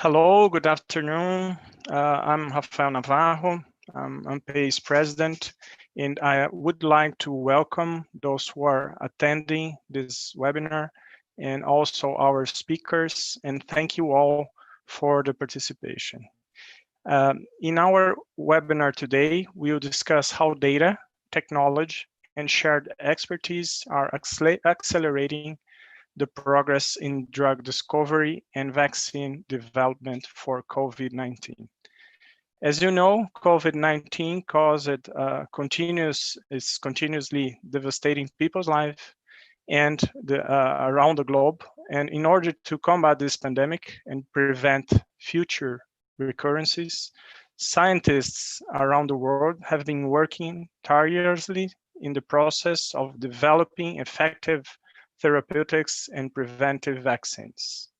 Hello, good afternoon. I'm Rafael Navarro. I'm ANPEI's president, and I would like to welcome those who are attending this webinar and also our speakers, and thank you all for the participation. In our webinar today, we'll discuss how data, technology, and shared expertise are accelerating the progress in drug discovery and vaccine development for COVID-19. As you know, COVID-19 is continuously devastating people's life and around the globe. And in order to combat this pandemic and prevent future recurrences, scientists around the world have been working tirelessly in the process of developing effective therapeutics and preventive vaccines.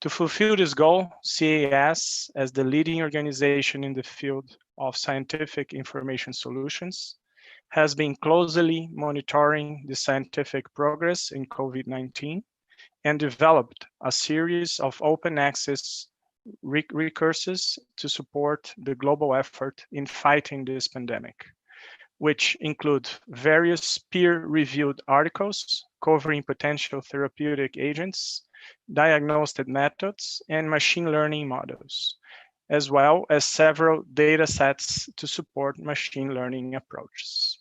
To fulfill this goal, CAS, as the leading organization in the field of scientific information solutions, has been closely monitoring the scientific progress in COVID-19 and developed a series of open access resources to support the global effort in fighting this pandemic, which include various peer-reviewed articles covering potential therapeutic agents, diagnostic methods, and machine learning models, as well as several data sets to support machine learning approaches.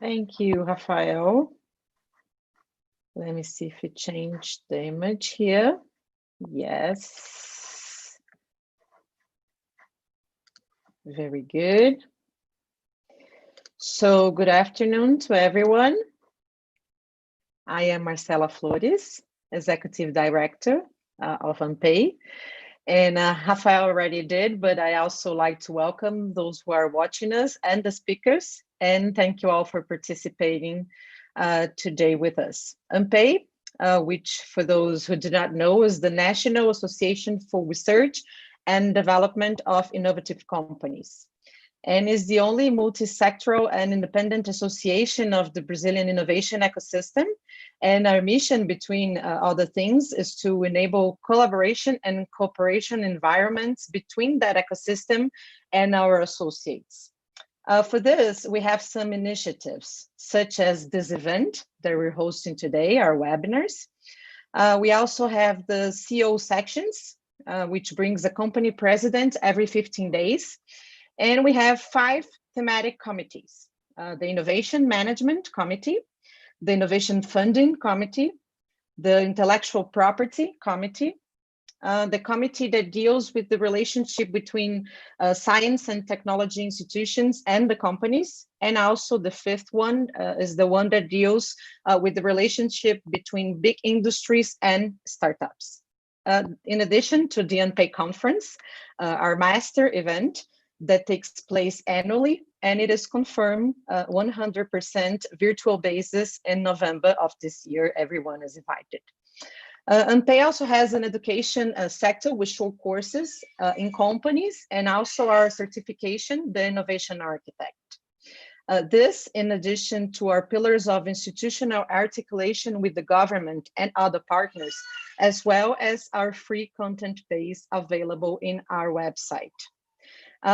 Thank you, Rafael. Let me see if we changed the image here. Yes. Very good. So good afternoon to everyone. I am Marcela Flores, Executive Director of ANPEI. And Rafael already did, but I also like to welcome those who are watching us and the speakers. And thank you all for participating today with us. ANPEI, which for those who do not know, is the National Association for Research and Development of Innovative Companies, and is the only multi-sectoral and independent association of the Brazilian innovation ecosystem. And our mission, between other things, is to enable collaboration and cooperation environments between that ecosystem and our associates. For this, we have some initiatives, such as this event that we're hosting today, our webinars. We also have the CO sections, which brings a company president every 15 days. And we have 5 thematic committees: the Innovation Management Committee, the Innovation Funding Committee, the Intellectual Property Committee, the committee that deals with the relationship between science and technology institutions and the companies, and also the 5th one is the one that deals with the relationship between big industries and startups. In addition to the ANPEI conference, our master event, that takes place annually, and it is confirmed 100% virtual basis in November of this year. Everyone is invited. ANPEI also has an education sector with short courses in companies, and also our certification, the Innovation Architect. This, in addition to our pillars of institutional articulation with the government and other partners, as well as our free content base available in our website.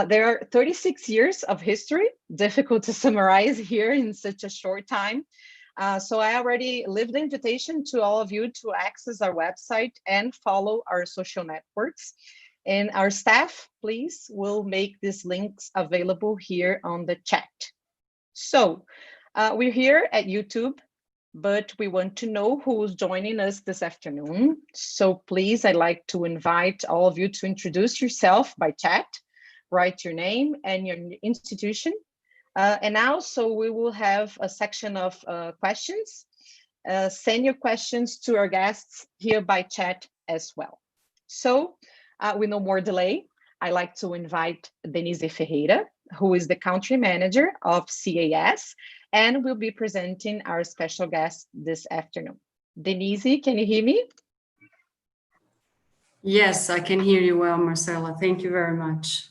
There are 36 years of history, difficult to summarize here in such a short time. So I already leave the invitation to all of you to access our website and follow our social networks. And our staff, please, will make these links available here on the chat. So we're here at YouTube, but we want to know who's joining us this afternoon. So please, I'd like to invite all of you to introduce yourself by chat. Write your name and your institution. And also we will have a section of questions. Send your questions to our guests here by chat as well. So with no more delay, I'd like to invite Denise Ferreira, who is the country manager of CAS, and will be presenting our special guest this afternoon. Denise, can you hear me? Yes, I can hear you well, Marcela. Thank you very much.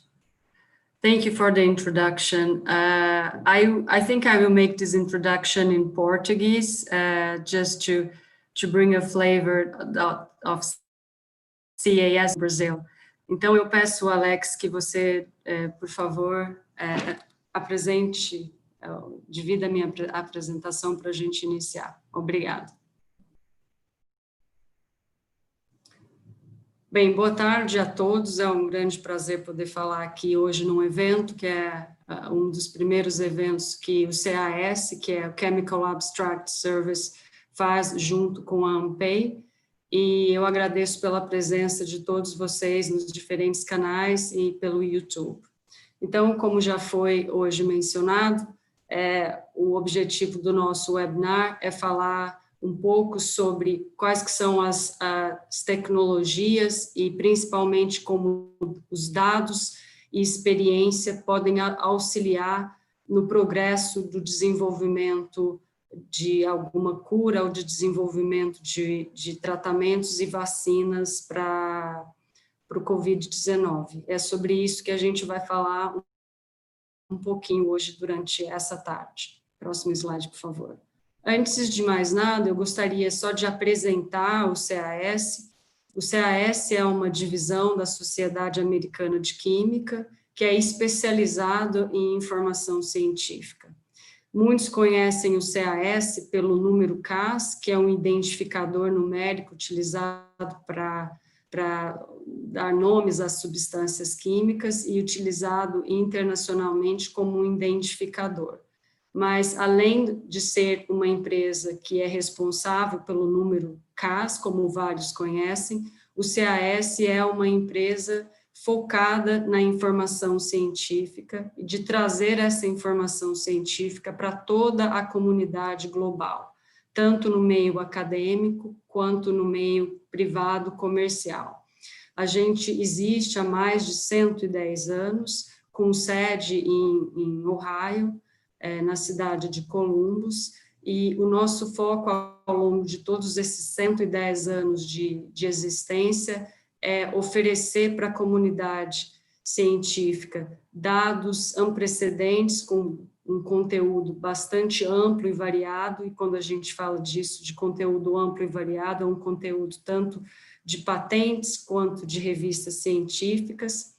Thank you for the introduction. I think I will make this introduction in Portuguese, just to to bring a flavor of CAS Brazil. Então, eu peço, Alex, que você, por favor, apresente, divida a minha apresentação para a gente iniciar. Obrigada. Bem, boa tarde a todos. É um grande prazer poder falar aqui hoje num evento que é um dos primeiros eventos que o CAS, que é o Chemical Abstract Service, faz junto com a ANPEI, e eu agradeço pela presença de todos vocês nos diferentes canais e pelo YouTube. Então, como já foi hoje mencionado, o objetivo do nosso webinar é falar um pouco sobre quais que são as tecnologias e principalmente como os dados e experiência podem auxiliar no progresso do desenvolvimento de alguma cura ou de desenvolvimento de tratamentos e vacinas para o COVID-19. É sobre isso que a gente vai falar um pouquinho hoje durante essa tarde. Próximo slide, por favor. Antes de mais nada, eu gostaria só de apresentar o CAS. O CAS é uma divisão da Sociedade Americana de Química, que é especializado em informação científica. Muitos conhecem o CAS pelo número CAS, que é um identificador numérico utilizado para dar nomes às substâncias químicas e utilizado internacionalmente como um identificador. Mas, além de ser uma empresa que é responsável pelo número CAS, como vários conhecem, o CAS é uma empresa focada na informação científica e de trazer essa informação científica para toda a comunidade global, tanto no meio acadêmico quanto no meio privado comercial. A gente existe há mais de 110 anos, com sede em Ohio, na cidade de Columbus, e o nosso foco ao longo de todos esses 110 anos de existência é oferecer para a comunidade científica dados antecedentes com um conteúdo bastante amplo e variado, e quando a gente fala disso, de conteúdo amplo e variado, é um conteúdo tanto de patentes quanto de revistas científicas.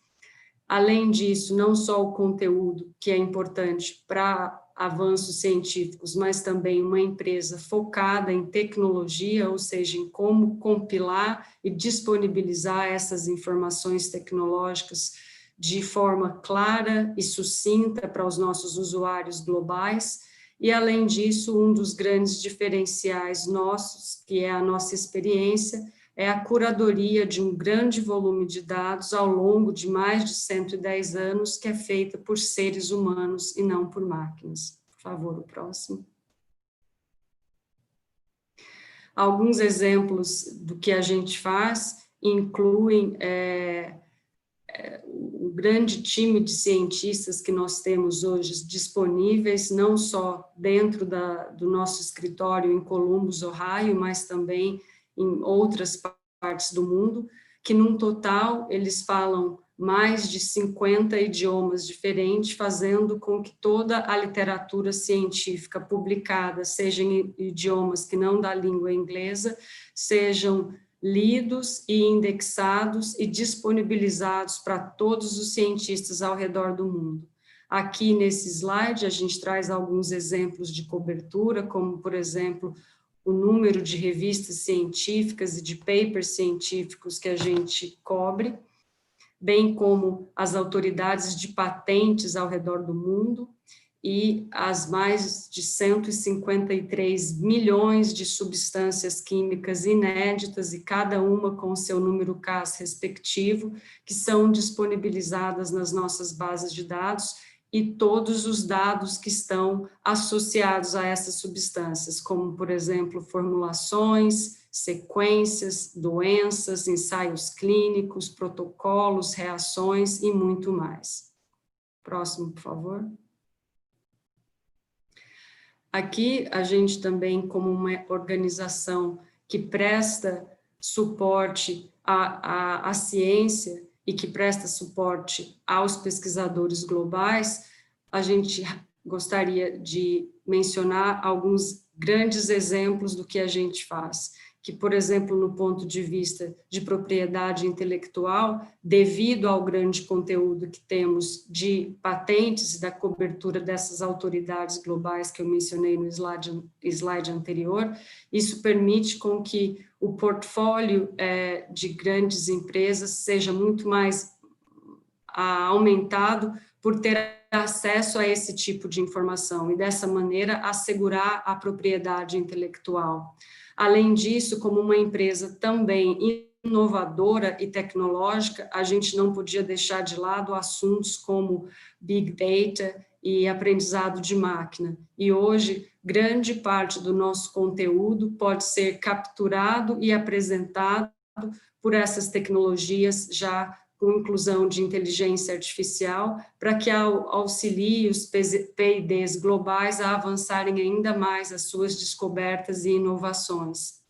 Além disso, não só o conteúdo, que é importante para avanços científicos, mas também uma empresa focada em tecnologia, ou seja, em como compilar e disponibilizar essas informações tecnológicas de forma clara e sucinta para os nossos usuários globais. E, além disso, um dos grandes diferenciais nossos, que é a nossa experiência, é a curadoria de um grande volume de dados ao longo de mais de 110 anos, que é feita por seres humanos e não por máquinas. Por favor, o próximo. Alguns exemplos do que a gente faz incluem o grande time de cientistas que nós temos hoje disponíveis, não só dentro do nosso escritório em Columbus, Ohio, mas também em outras partes do mundo, que num total eles falam mais de 50 idiomas diferentes, fazendo com que toda a literatura científica publicada, seja em idiomas que não da língua inglesa, sejam lidos e indexados e disponibilizados para todos os cientistas ao redor do mundo. Aqui nesse slide a gente traz alguns exemplos de cobertura, como por exemplo, o número de revistas científicas e de papers científicos que a gente cobre, bem como as autoridades de patentes ao redor do mundo e as mais de 153 milhões de substâncias químicas inéditas e cada uma com seu número CAS respectivo, que são disponibilizadas nas nossas bases de dados, e todos os dados que estão associados a essas substâncias, como, por exemplo, formulações, sequências, doenças, ensaios clínicos, protocolos, reações e muito mais. Próximo, por favor. Aqui, a gente também, como uma organização que presta suporte à ciência, e que presta suporte aos pesquisadores globais, a gente gostaria de mencionar alguns grandes exemplos do que a gente faz. que, por exemplo, no ponto de vista de propriedade intelectual, devido ao grande conteúdo que temos de patentes e da cobertura dessas autoridades globais que eu mencionei no slide anterior, isso permite com que o portfólio de grandes empresas seja muito mais aumentado por ter acesso a esse tipo de informação e, dessa maneira, assegurar a propriedade intelectual. Além disso, como uma empresa também inovadora e tecnológica, a gente não podia deixar de lado assuntos como Big Data e aprendizado de máquina. E hoje, grande parte do nosso conteúdo pode ser capturado e apresentado por essas tecnologias já com inclusão de inteligência artificial, para que auxilie os PIDs globais a avançarem ainda mais as suas descobertas e inovações.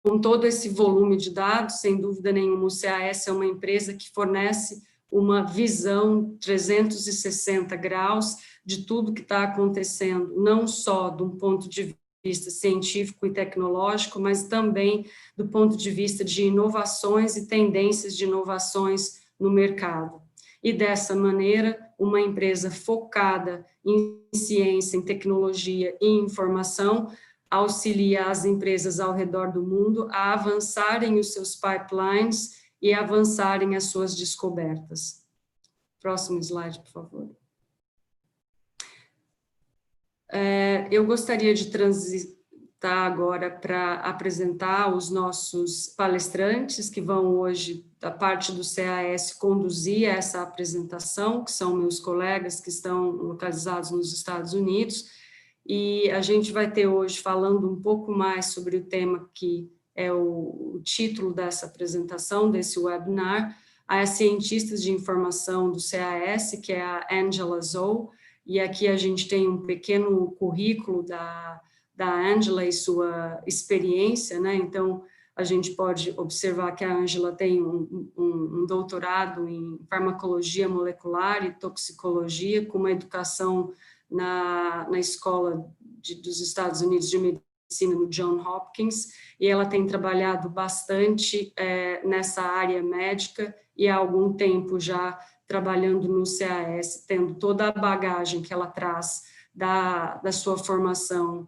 Com todo esse volume de dados, sem dúvida nenhuma, o CAS é uma empresa que fornece uma visão 360 graus de tudo que está acontecendo, não só de um ponto de vista científico e tecnológico, mas também do ponto de vista de inovações e tendências de inovações no mercado. E, dessa maneira, uma empresa focada em ciência, em tecnologia e informação auxilia as empresas ao redor do mundo a avançarem os seus pipelines e avançarem as suas descobertas. Próximo slide, por favor. Eu gostaria de transitar agora para apresentar os nossos palestrantes que vão hoje, da parte do CAS, conduzir essa apresentação, que são meus colegas que estão localizados nos Estados Unidos, e a gente vai ter hoje falando um pouco mais sobre o tema que é o título dessa apresentação, desse webinar, as cientistas de informação do CAS, que é a Angela Zhou, e aqui a gente tem um pequeno currículo da Angela e sua experiência, né? Então, a gente pode observar que a Angela tem um doutorado em farmacologia molecular e toxicologia, com uma educação na escola dos Estados Unidos de medicina, no Johns Hopkins, e ela tem trabalhado bastante nessa área médica e há algum tempo já trabalhando no CAS, tendo toda a bagagem que ela traz da sua formação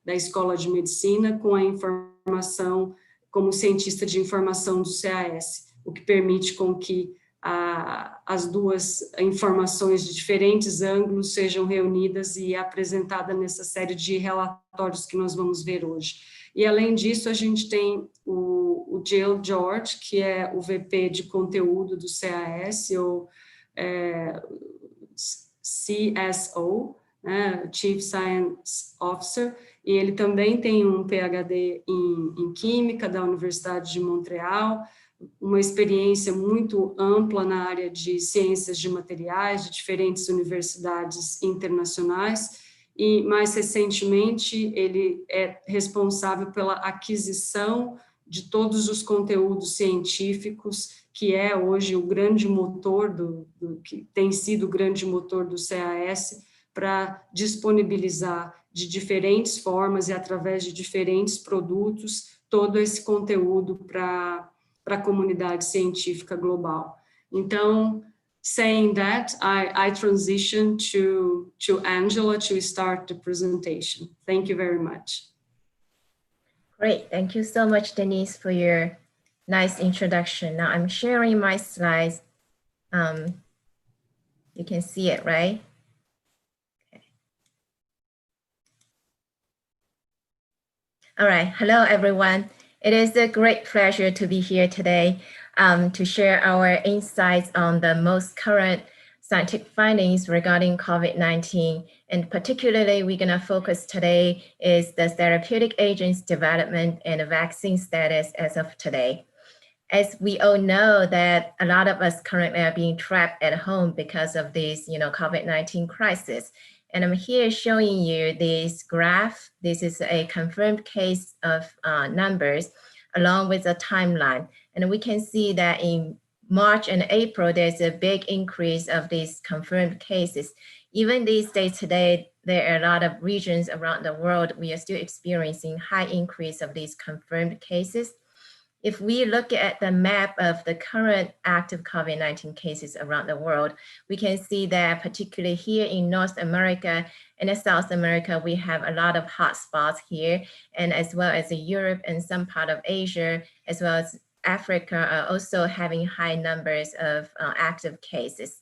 da Escola de Medicina com a informação como cientista de informação do CAS, o que permite com que as duas informações de diferentes ângulos sejam reunidas e apresentadas nessa série de relatórios que nós vamos ver hoje. E, além disso, a gente tem o Jill George, que é o VP de conteúdo do CAS, ou CSO, né, Chief Science Officer, e ele também tem um PhD em Química da Universidade de Montreal, uma experiência muito ampla na área de ciências de materiais, de diferentes universidades internacionais, e, mais recentemente, ele é responsável pela aquisição de todos os conteúdos científicos, que é hoje o grande motor, que tem sido o grande motor do CAS, para disponibilizar de diferentes formas e através de diferentes produtos todo esse conteúdo para a comunidade científica global. Então, saying that, I transition to Angela to start the presentation. Thank you very much. Great, thank you so much, Denise, for your nice introduction. Now I'm sharing my slides. You can see it, right? Okay. All right, hello everyone. It is a great pleasure to be here today to share our insights on the most current scientific findings regarding COVID-19. And particularly, we're going to focus today is the therapeutic agents development and the vaccine status as of today. As we all know that a lot of us currently are being trapped at home because of this, COVID-19 crisis. And I'm here showing you this graph. This is a confirmed case of numbers along with a timeline. And we can see that in March and April, there's a big increase of these confirmed cases. Even these days today, there are a lot of regions around the world, we are still experiencing high increase of these confirmed cases. If we look at the map of the current active COVID-19 cases around the world, we can see that particularly here in North America and in South America, we have a lot of hotspots here, and as well as Europe and some part of Asia, as well as Africa are also having high numbers of active cases.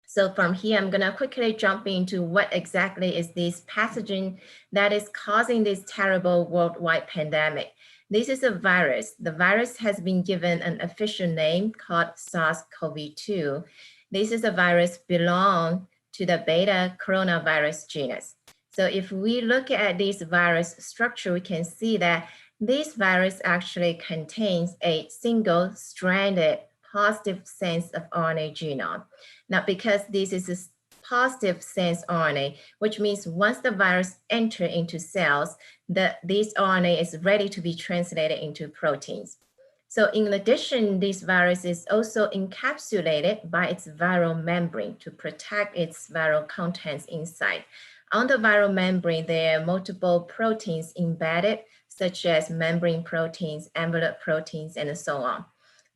So from here, I'm going to quickly jump into what exactly is this pathogen that is causing this terrible worldwide pandemic. This is a virus. The virus has been given an official name called SARS-CoV-2. This is a virus belong to the beta coronavirus genus. So if we look at this virus structure, we can see that this virus actually contains a single-stranded positive sense of RNA genome. Now, because this is a positive sense RNA, which means once the virus enters into cells, this RNA is ready to be translated into proteins. So in addition, this virus is also encapsulated by its viral membrane to protect its viral contents inside. On the viral membrane, there are multiple proteins embedded, such as membrane proteins, envelope proteins, and so on.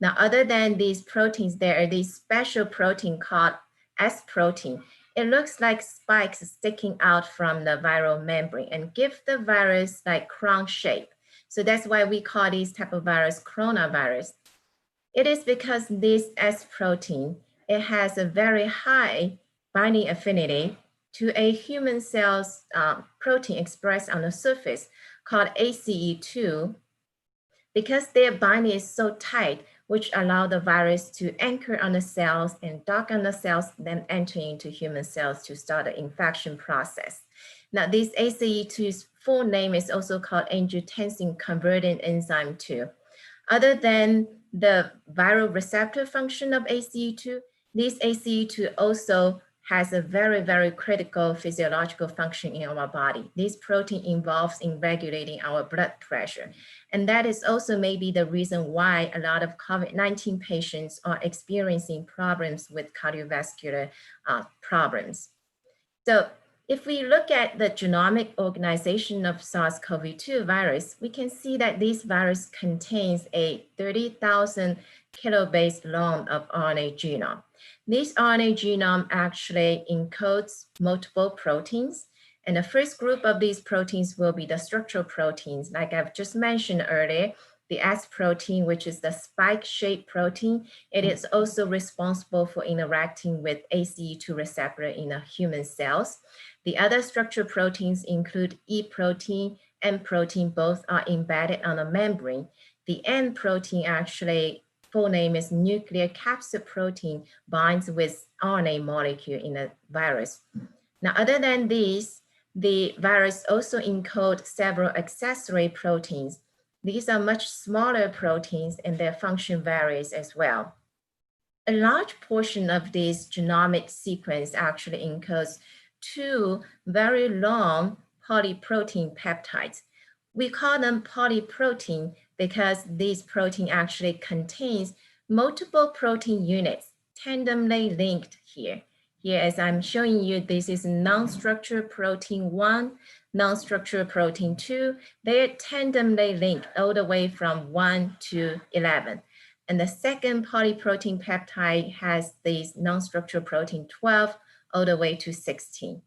Now, other than these proteins, there are these special protein called S protein. It looks like spikes sticking out from the viral membrane and give the virus like crown shape. So that's why we call this type of virus coronavirus. It is because this S protein, it has a very high binding affinity to a human cell's protein expressed on the surface called ACE2. Because their binding is so tight, which allow the virus to anchor on the cells and dock on the cells, then enter into human cells to start the infection process. Now, this ACE2's full name is also called angiotensin converting enzyme 2. Other than the viral receptor function of ACE2, this ACE2 also has a very, very critical physiological function in our body. This protein involves in regulating our blood pressure. And that is also maybe the reason why a lot of COVID-19 patients are experiencing problems with cardiovascular problems. So if we look at the genomic organization of SARS-CoV-2 virus, we can see that this virus contains a 30,000 kilobase long of RNA genome. This RNA genome actually encodes multiple proteins. And the first group of these proteins will be the structural proteins. Like I've just mentioned earlier, the S protein, which is the spike-shaped protein, it is also responsible for interacting with ACE2 receptor in the human cells. The other structural proteins include E protein, M protein, both are embedded on a membrane. The N protein actually, full name is nuclear capsid protein, binds with RNA molecule in a virus. Now, other than these, the virus also encodes several accessory proteins. These are much smaller proteins and their function varies as well. A large portion of this genomic sequence actually encodes 2 very long polyprotein peptides. We call them polyprotein because this protein actually contains multiple protein units tandemly linked here. Here, as I'm showing you, this is non-structured protein 1, non-structured protein 2. They're tandemly linked all the way from 1 to 11. And the second polyprotein peptide has this non-structured protein 12 all the way to 16.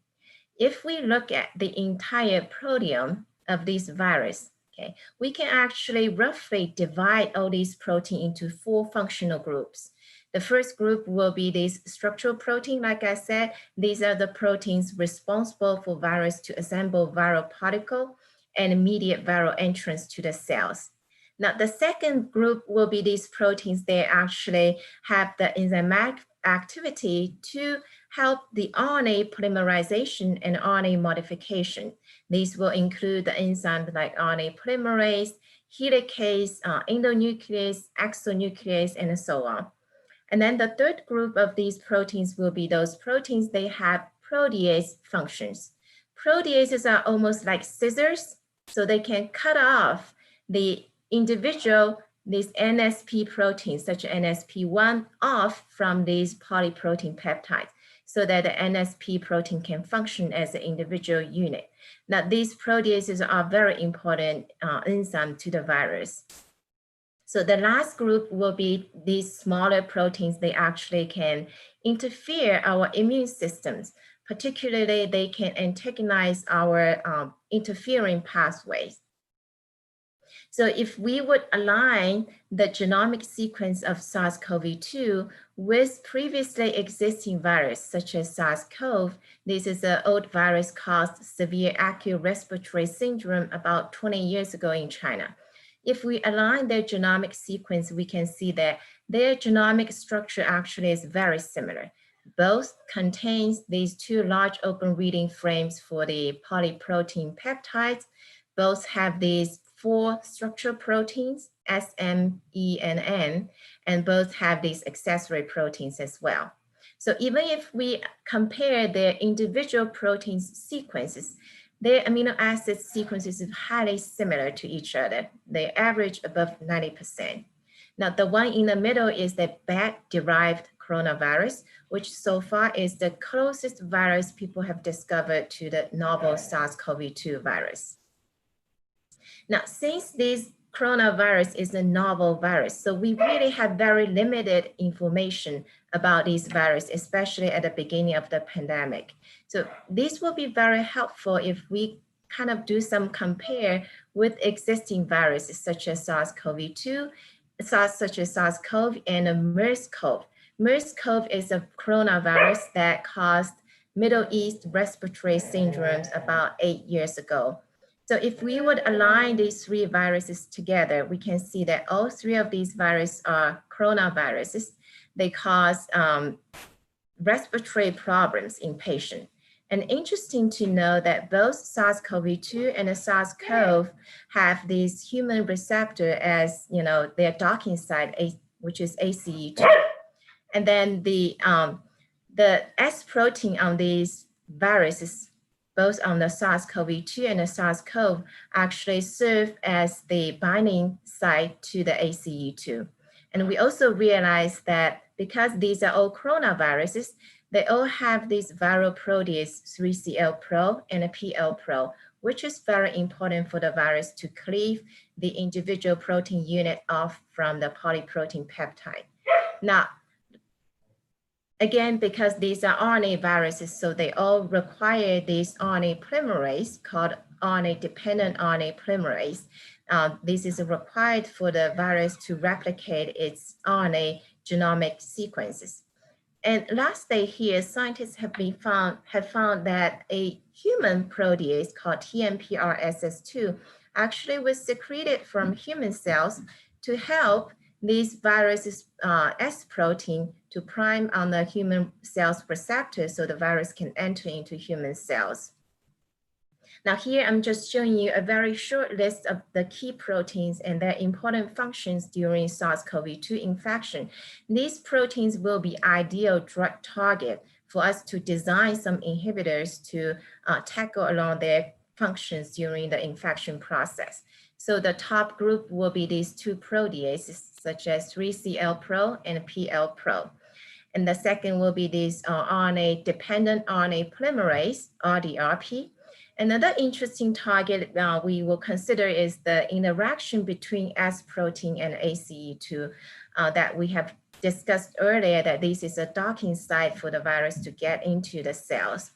If we look at the entire proteome of this virus, okay, we can actually roughly divide all these proteins into 4 functional groups. The first group will be this structural protein. Like I said, these are the proteins responsible for virus to assemble viral particle and immediate viral entrance to the cells. Now, the second group will be these proteins. They actually have the enzymatic activity to help the RNA polymerization and RNA modification. These will include the enzymes like RNA polymerase, helicase, endonuclease, exonuclease, and so on. And then the third group of these proteins will be those proteins, they have protease functions. Proteases are almost like scissors, so they can cut off the individual, these NSP proteins, such as NSP1, off from these polyprotein peptides. so that the NSP protein can function as an individual unit. Now, these proteases are very important enzyme to the virus. So the last group will be these smaller proteins. They actually can interfere our immune systems. Particularly, they can antagonize our interfering pathways. So if we would align the genomic sequence of SARS-CoV-2 with previously existing virus, such as SARS-CoV, this is an old virus caused severe acute respiratory syndrome about 20 years ago in China. If we align their genomic sequence, we can see that their genomic structure actually is very similar. Both contains these two large open reading frames for the polyprotein peptides. Both have these 4 structural proteins, S, M, E, and N, and both have these accessory proteins as well. So even if we compare their individual protein sequences, their amino acid sequences are highly similar to each other. They average above 90%. Now, the one in the middle is the bat-derived coronavirus, which so far is the closest virus people have discovered to the novel SARS-CoV-2 virus. Now, since this coronavirus is a novel virus, so we really have very limited information about this virus, especially at the beginning of the pandemic. So this will be very helpful if we kind of do some compare with existing viruses such as SARS-CoV-2, such as SARS-CoV and MERS-CoV. MERS-CoV is a coronavirus that caused Middle East respiratory syndromes about 8 years ago. So if we would align these 3 viruses together, we can see that all 3 of these viruses are coronaviruses. They cause respiratory problems in patients. And interesting to know that both SARS-CoV-2 and the SARS-CoV have this human receptor as, their docking site, which is ACE2. And then the S protein on these viruses, both on the SARS-CoV-2 and the SARS-CoV, actually serve as the binding site to the ACE2. And we also realize that because these are all coronaviruses, they all have this viral protease 3CL-Pro and a PL-Pro, which is very important for the virus to cleave the individual protein unit off from the polyprotein peptide. Now, again, because these are RNA viruses, so they all require this RNA polymerase called RNA-dependent RNA polymerase. This is required for the virus to replicate its RNA genomic sequences. And lastly here, scientists have found that a human protease called TMPRSS2 actually was secreted from human cells to help these viruses S protein to prime on the human cells receptor so the virus can enter into human cells. Now here I'm just showing you a very short list of the key proteins and their important functions during SARS-CoV-2 infection. These proteins will be ideal drug target for us to design some inhibitors to tackle along their functions during the infection process. So the top group will be these 2 proteases, such as 3CL-Pro and PL-Pro. And the second will be this RNA-dependent RNA polymerase, RDRP. Another interesting target we will consider is the interaction between S protein and ACE2 that we have discussed earlier, that this is a docking site for the virus to get into the cells.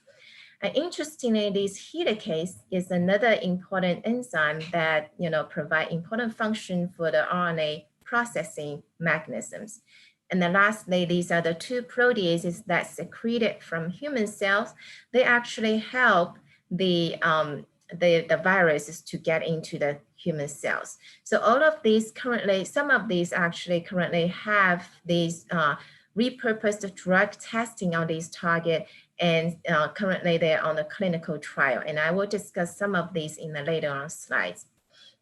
And interestingly, this helicase is another important enzyme that provide important function for the RNA processing mechanisms. And then lastly, these are the 2 proteases that secreted from human cells. They actually help the viruses to get into the human cells. So all of these currently, some of these actually currently have these repurposed drug testing on these target, and currently they're on a clinical trial. And I will discuss some of these in the later on slides.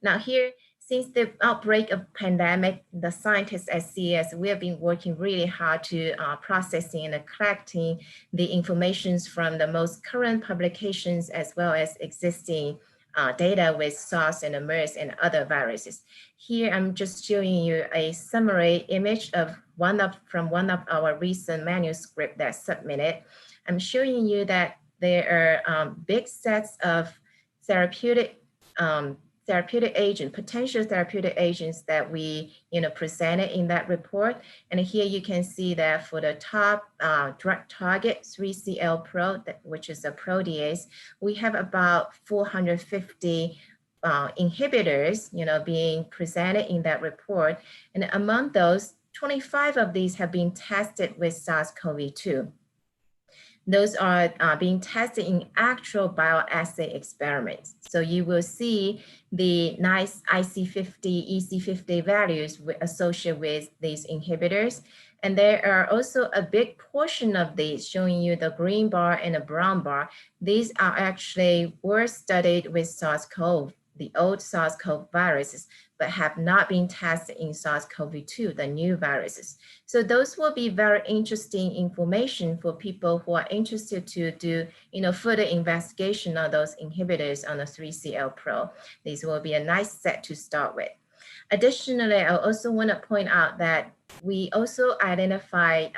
Now here, since the outbreak of pandemic, the scientists at CES, we have been working really hard to processing and collecting the informations from the most current publications as well as existing data with SARS and MERS and other viruses. Here, I'm just showing you a summary image of from one of our recent manuscripts that's submitted. I'm showing you that there are big sets of therapeutic potential therapeutic agents that we presented in that report. And here you can see that for the top drug target 3CL Pro, which is a protease, we have about 450 inhibitors being presented in that report. And among those, 25 of these have been tested with SARS-CoV-2. Those are being tested in actual bioassay experiments. So you will see the nice IC50, EC50 values associated with these inhibitors. And there are also a big portion of these showing you the green bar and the brown bar. These are actually were studied with SARS-CoV, the old SARS-CoV viruses, but have not been tested in SARS-CoV-2, the new viruses. So those will be very interesting information for people who are interested to do further investigation on those inhibitors on the 3CL Pro. These will be a nice set to start with. Additionally, I also want to point out that we also identified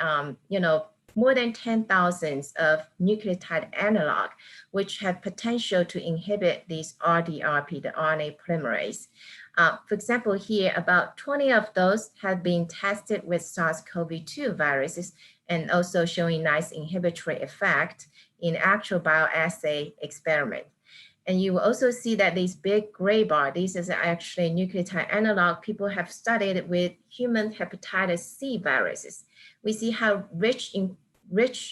more than 10,000 of nucleotide analog, which have potential to inhibit these RDRP, the RNA polymerase. For example, here, about 20 of those have been tested with SARS-CoV-2 viruses and also showing nice inhibitory effect in actual bioassay experiment. And you will also see that these big gray bar, these is actually nucleotide analog people have studied with human hepatitis C viruses. We see how rich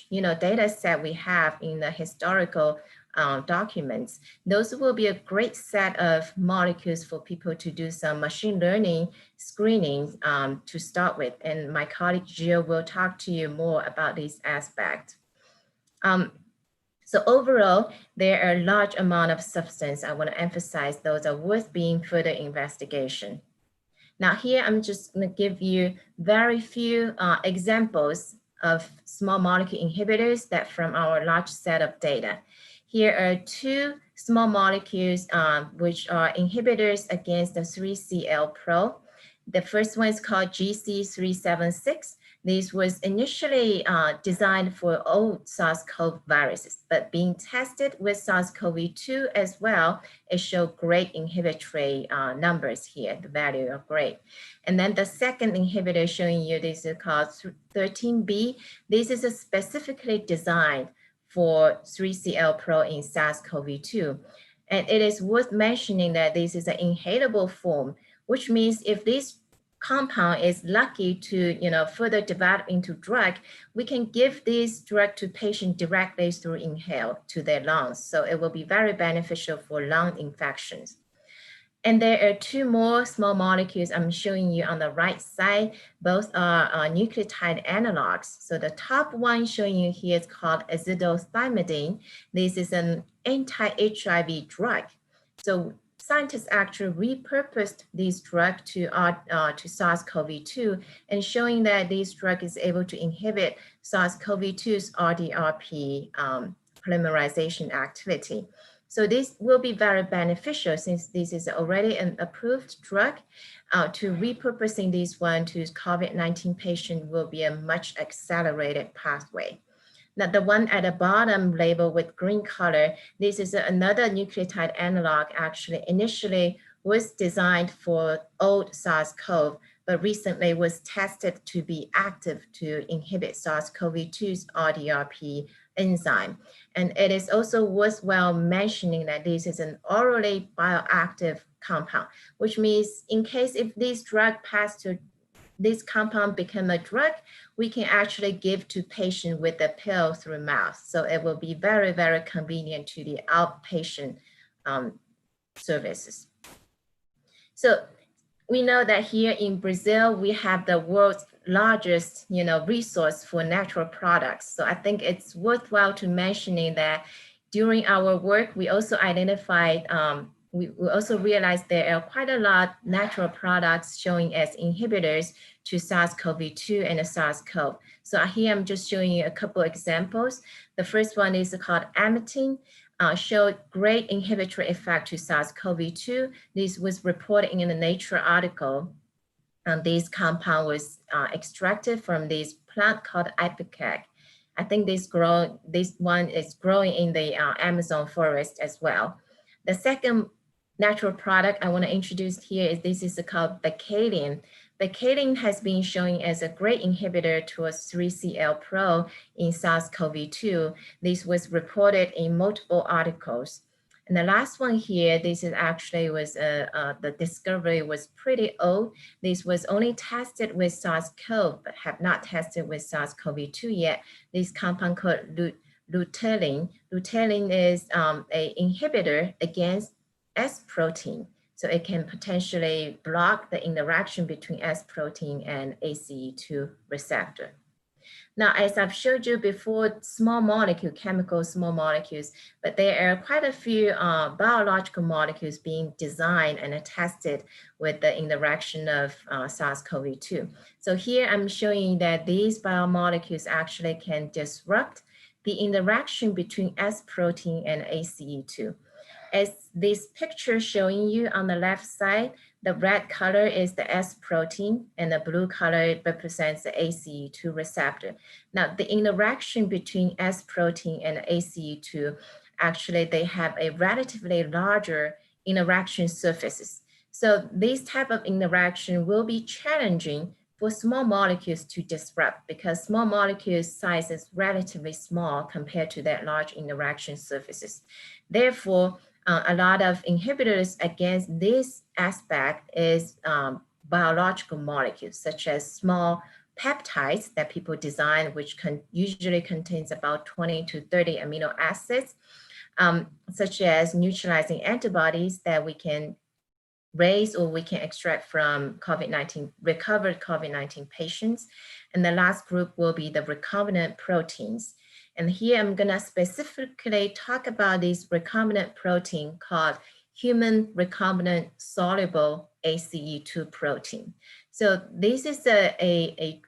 data set we have in the historical documents. Those will be a great set of molecules for people to do some machine learning screening to start with. And my colleague Jill will talk to you more about these aspects. So overall, there are a large amount of substance. I want to emphasize those are worth being further investigation. Now here, I'm just going to give you very few examples of small molecule inhibitors that from our large set of data. Here are two small molecules which are inhibitors against the 3CL Pro. The first one is called GC376. This was initially designed for old SARS-CoV viruses, but being tested with SARS-CoV-2 as well, it showed great inhibitory numbers here, the value are great. And then the second inhibitor showing you, this is called 13B. This is specifically designed for 3CL Pro in SARS-CoV-2. And it is worth mentioning that this is an inhalable form, which means if this compound is lucky to further develop into drug, we can give this drug to patient directly through inhale to their lungs. So it will be very beneficial for lung infections. And there are two more small molecules I'm showing you on the right side. Both are nucleotide analogs. So the top one showing you here is called azithromycin. This is an anti-HIV drug. So scientists actually repurposed this drug to SARS-CoV-2 and showing that this drug is able to inhibit SARS-CoV-2's RDRP polymerization activity. So this will be very beneficial since this is already an approved drug. To repurposing this one to COVID-19 patient will be a much accelerated pathway. Now the one at the bottom labeled with green color, this is another nucleotide analog actually initially was designed for old SARS-CoV, but recently was tested to be active to inhibit SARS-CoV-2's RDRP enzyme. And it is also worthwhile mentioning that this is an orally bioactive compound, which means in case if this drug passed to this compound become a drug, we can actually give to patient with a pill through mouth. So it will be very, very convenient to the outpatient services. So we know that here in Brazil, we have the world's largest resource for natural products. So I think it's worthwhile to mentioning that during our work, we also identified we also realized there are quite a lot natural products showing as inhibitors to SARS-CoV-2 and SARS-CoV. So here I'm just showing you a couple examples. The first one is called amytin, showed great inhibitory effect to SARS-CoV-2. This was reported in a Nature article. This compound was extracted from this plant called ANPEI. I think this one is growing in the Amazon forest as well. The second natural product I want to introduce here is this is called bacalin. Bacalin has been showing as a great inhibitor towards 3CL Pro in SARS-CoV-2. This was reported in multiple articles. And the last one here, this is actually was the discovery was pretty old. This was only tested with SARS-CoV, but have not tested with SARS-CoV-2 yet. This compound called luteolin. Luteolin is an inhibitor against S protein. So it can potentially block the interaction between S protein and ACE2 receptor. Now, as I've showed you before, small molecule, chemical small molecules, but there are quite a few biological molecules being designed and tested with the interaction of SARS-CoV-2. So here I'm showing that these biomolecules actually can disrupt the interaction between S protein and ACE2. As this picture showing you on the left side, the red color is the S protein and the blue color represents the ACE2 receptor. Now the interaction between S protein and ACE2, actually they have a relatively larger interaction surfaces. So this type of interaction will be challenging for small molecules to disrupt because small molecules size is relatively small compared to that large interaction surfaces. Therefore, a lot of inhibitors against this aspect is biological molecules, such as small peptides that people design, which usually contains about 20 to 30 amino acids, such as neutralizing antibodies that we can raise or we can extract from COVID-19, recovered COVID-19 patients. And the last group will be the recombinant proteins. And here I'm gonna specifically talk about this recombinant protein called human recombinant soluble ACE2 protein. So this is a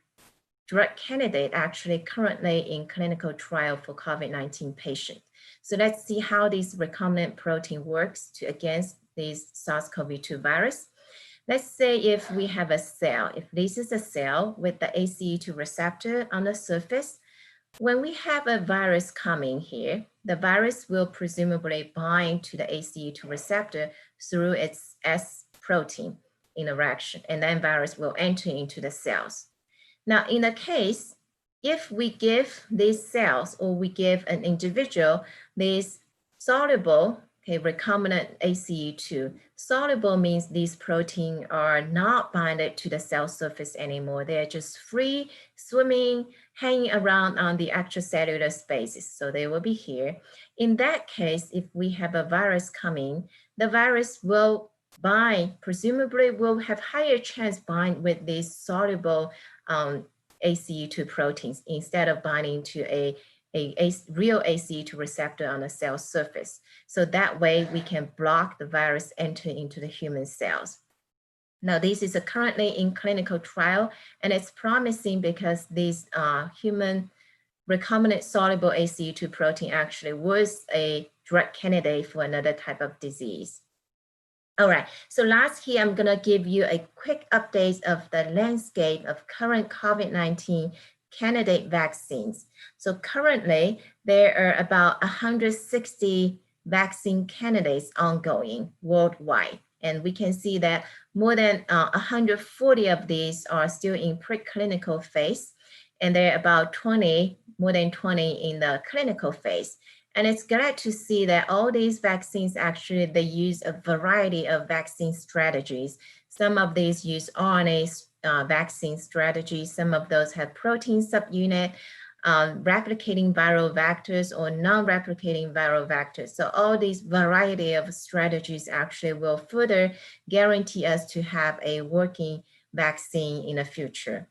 drug candidate actually currently in clinical trial for COVID-19 patients. So let's see how this recombinant protein works against this SARS-CoV-2 virus. Let's say if we have a cell, if this is a cell with the ACE2 receptor on the surface, when we have a virus coming here, the virus will presumably bind to the ACE2 receptor through its S protein interaction, and then virus will enter into the cells. Now, in the case, if we give these cells or we give an individual this soluble, recombinant ACE2, soluble means these proteins are not binded to the cell surface anymore. They're just free swimming, hanging around on the extracellular spaces. So they will be here. In that case, if we have a virus coming, the virus will bind, presumably will have higher chance bind with these soluble ACE2 proteins instead of binding to a real ACE2 receptor on the cell surface. So that way we can block the virus enter into the human cells. Now this is currently in clinical trial and it's promising because this human recombinant soluble ACE2 protein actually was a drug candidate for another type of disease. All right, so last here, I'm gonna give you a quick update of the landscape of current COVID-19 candidate vaccines. So currently, there are about 160 vaccine candidates ongoing worldwide. And we can see that more than 140 of these are still in preclinical phase. And there are about more than 20 in the clinical phase. And it's glad to see that all these vaccines actually, they use a variety of vaccine strategies. Some of these use RNA vaccine strategies. Some of those have protein subunit, replicating viral vectors or non-replicating viral vectors. So all these variety of strategies actually will further guarantee us to have a working vaccine in the future.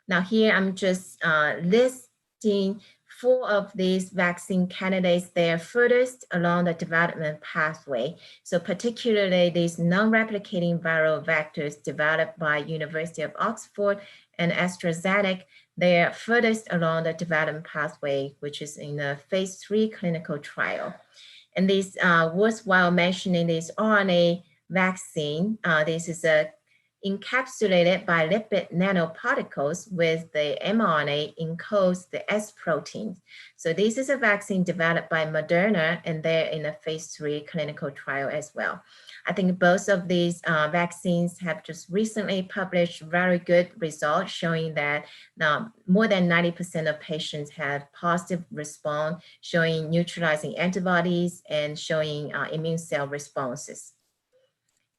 Now here I'm just listing 4 of these vaccine candidates, they are furthest along the development pathway. So particularly these non-replicating viral vectors developed by University of Oxford and AstraZeneca, they are furthest along the development pathway, which is in the phase 3 clinical trial. And this worthwhile mentioning this RNA vaccine. This is a encapsulated by lipid nanoparticles with the mRNA encodes the S protein. So this is a vaccine developed by Moderna, and they're in a phase 3 clinical trial as well. I think both of these vaccines have just recently published very good results showing that more than 90% of patients have positive response, showing neutralizing antibodies and showing immune cell responses.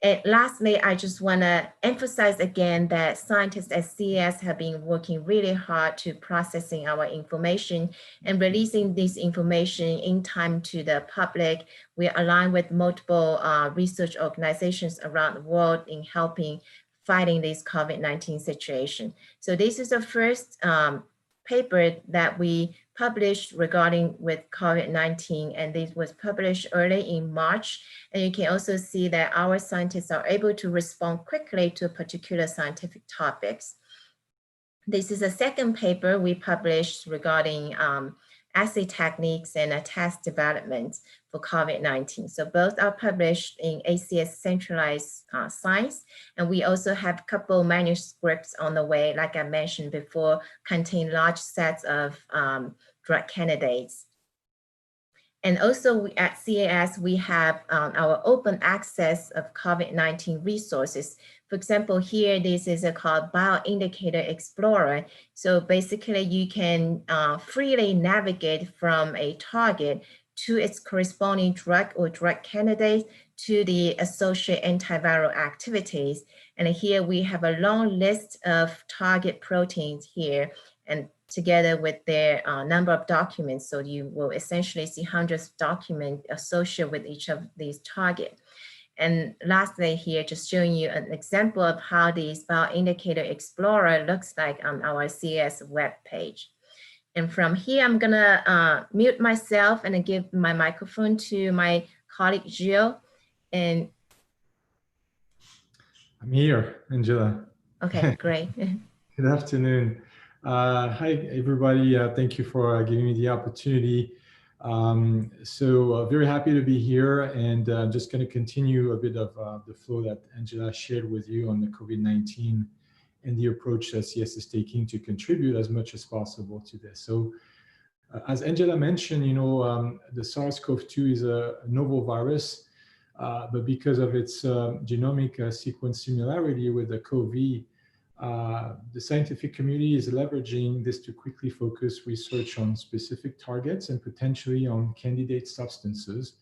And lastly, I just want to emphasize again that scientists at CES have been working really hard to processing our information and releasing this information in time to the public. We align with multiple research organizations around the world in helping fighting this COVID-19 situation. So this is the first paper that we published regarding with COVID-19, and this was published early in March. And you can also see that our scientists are able to respond quickly to particular scientific topics. This is a second paper we published regarding assay techniques and test development for COVID-19. So both are published in ACS Centralized Science. And we also have a couple manuscripts on the way, like I mentioned before, contain large sets of drug candidates. And also at CAS, we have our open access of COVID-19 resources. For example, here, this is called Bioindicator Explorer. So basically you can freely navigate from a target to its corresponding drug or drug candidate to the associated antiviral activities. And here we have a long list of target proteins here, and together with their number of documents. So you will essentially see hundreds of documents associated with each of these targets. And lastly here, just showing you an example of how this Bioindicator Explorer looks like on our CES web page. And from here, I'm gonna mute myself and give my microphone to my colleague, Gilles. And I'm here, Angela. Okay, great. Good afternoon. Hi, everybody. Thank you for giving me the opportunity. Very happy to be here, and I'm just going to continue a bit of the flow that Angela shared with you on the COVID-19 and the approach that CS is taking to contribute as much as possible to this. So as Angela mentioned, you know, the SARS-CoV-2 is a novel virus, but because of its genomic sequence similarity with the COVID, the scientific community is leveraging this to quickly focus research on specific targets and potentially on candidate substances.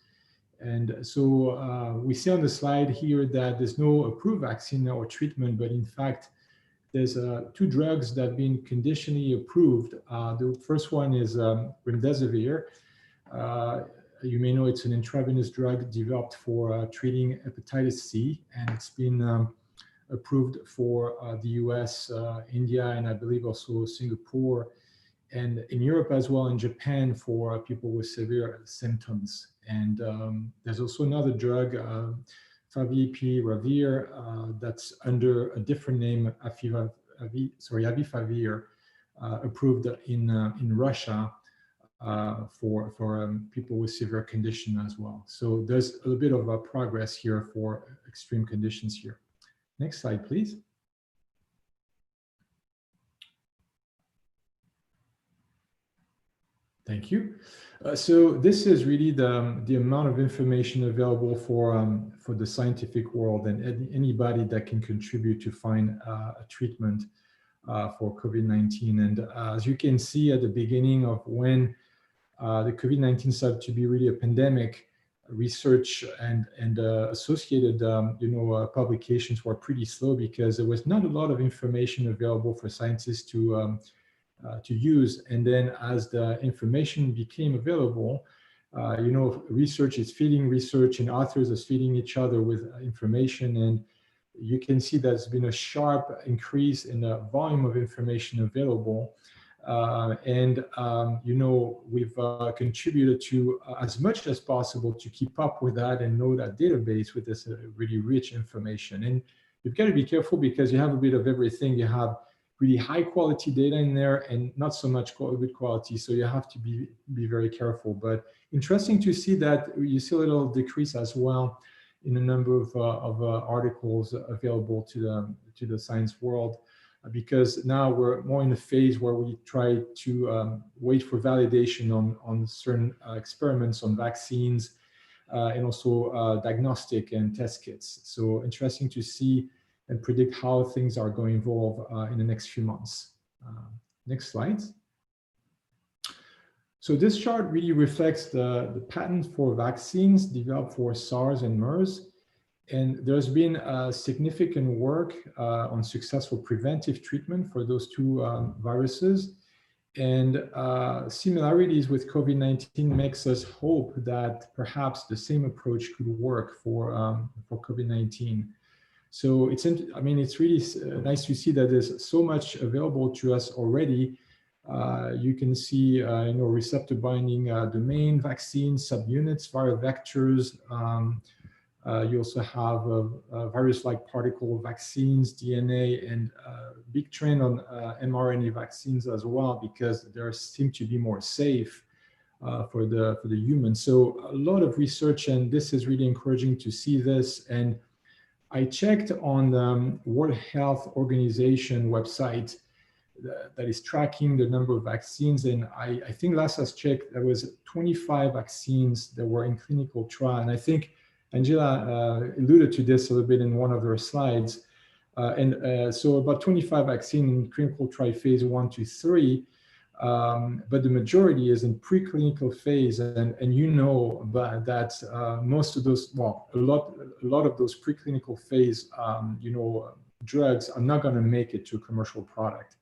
And so we see on the slide here that there's no approved vaccine or treatment, but in fact, there's 2 drugs that have been conditionally approved. The first one is remdesivir. You may know it's an intravenous drug developed for treating hepatitis C, and it's been approved for the US, India, and I believe also Singapore, and in Europe as well, in Japan, for people with severe symptoms. And there's also another drug, favipiravir, that's under a different name, avifavir, approved in Russia for people with severe condition as well. So there's a little bit of progress here for extreme conditions here. Next slide, please. Thank you. So this is really the amount of information available for the scientific world and anybody that can contribute to find a treatment for COVID-19. And as you can see at the beginning of when the COVID-19 started to be really a pandemic, research and associated publications were pretty slow because there was not a lot of information available for scientists to use. And then as the information became available, research is feeding research and authors are feeding each other with information. And you can see there's been a sharp increase in the volume of information available. We've contributed to as much as possible to keep up with that and know that database with this really rich information. And you've got to be careful because you have a bit of everything. You have really high quality data in there and not so much good quality. So you have to be very careful. But interesting to see that you see a little decrease as well in a number of articles available to the science world, because now we're more in a phase where we try to wait for validation on certain experiments on vaccines and also diagnostic and test kits. So interesting to see and predict how things are going to evolve in the next few months. Next slide. So this chart really reflects the patent for vaccines developed for SARS and MERS. And there's been significant work on successful preventive treatment for those two viruses. And similarities with COVID-19 makes us hope that perhaps the same approach could work for COVID-19. So it's really nice to see that there's so much available to us already. You can see, receptor binding domain vaccines, subunits, viral vectors. You also have virus-like particle vaccines, DNA, and big trend on mRNA vaccines as well, because they seem to be more safe for the humans. So a lot of research, and this is really encouraging to see this. And I checked on the World Health Organization website that is tracking the number of vaccines. And I think last I checked, there was 25 vaccines that were in clinical trial. And I think Angela alluded to this a little bit in one of her slides. So about 25 vaccines in clinical trial phase 1 to 3, but the majority is in preclinical phase. And you know that most of those, well, a lot of those preclinical phase, drugs are not going to make it to a commercial product.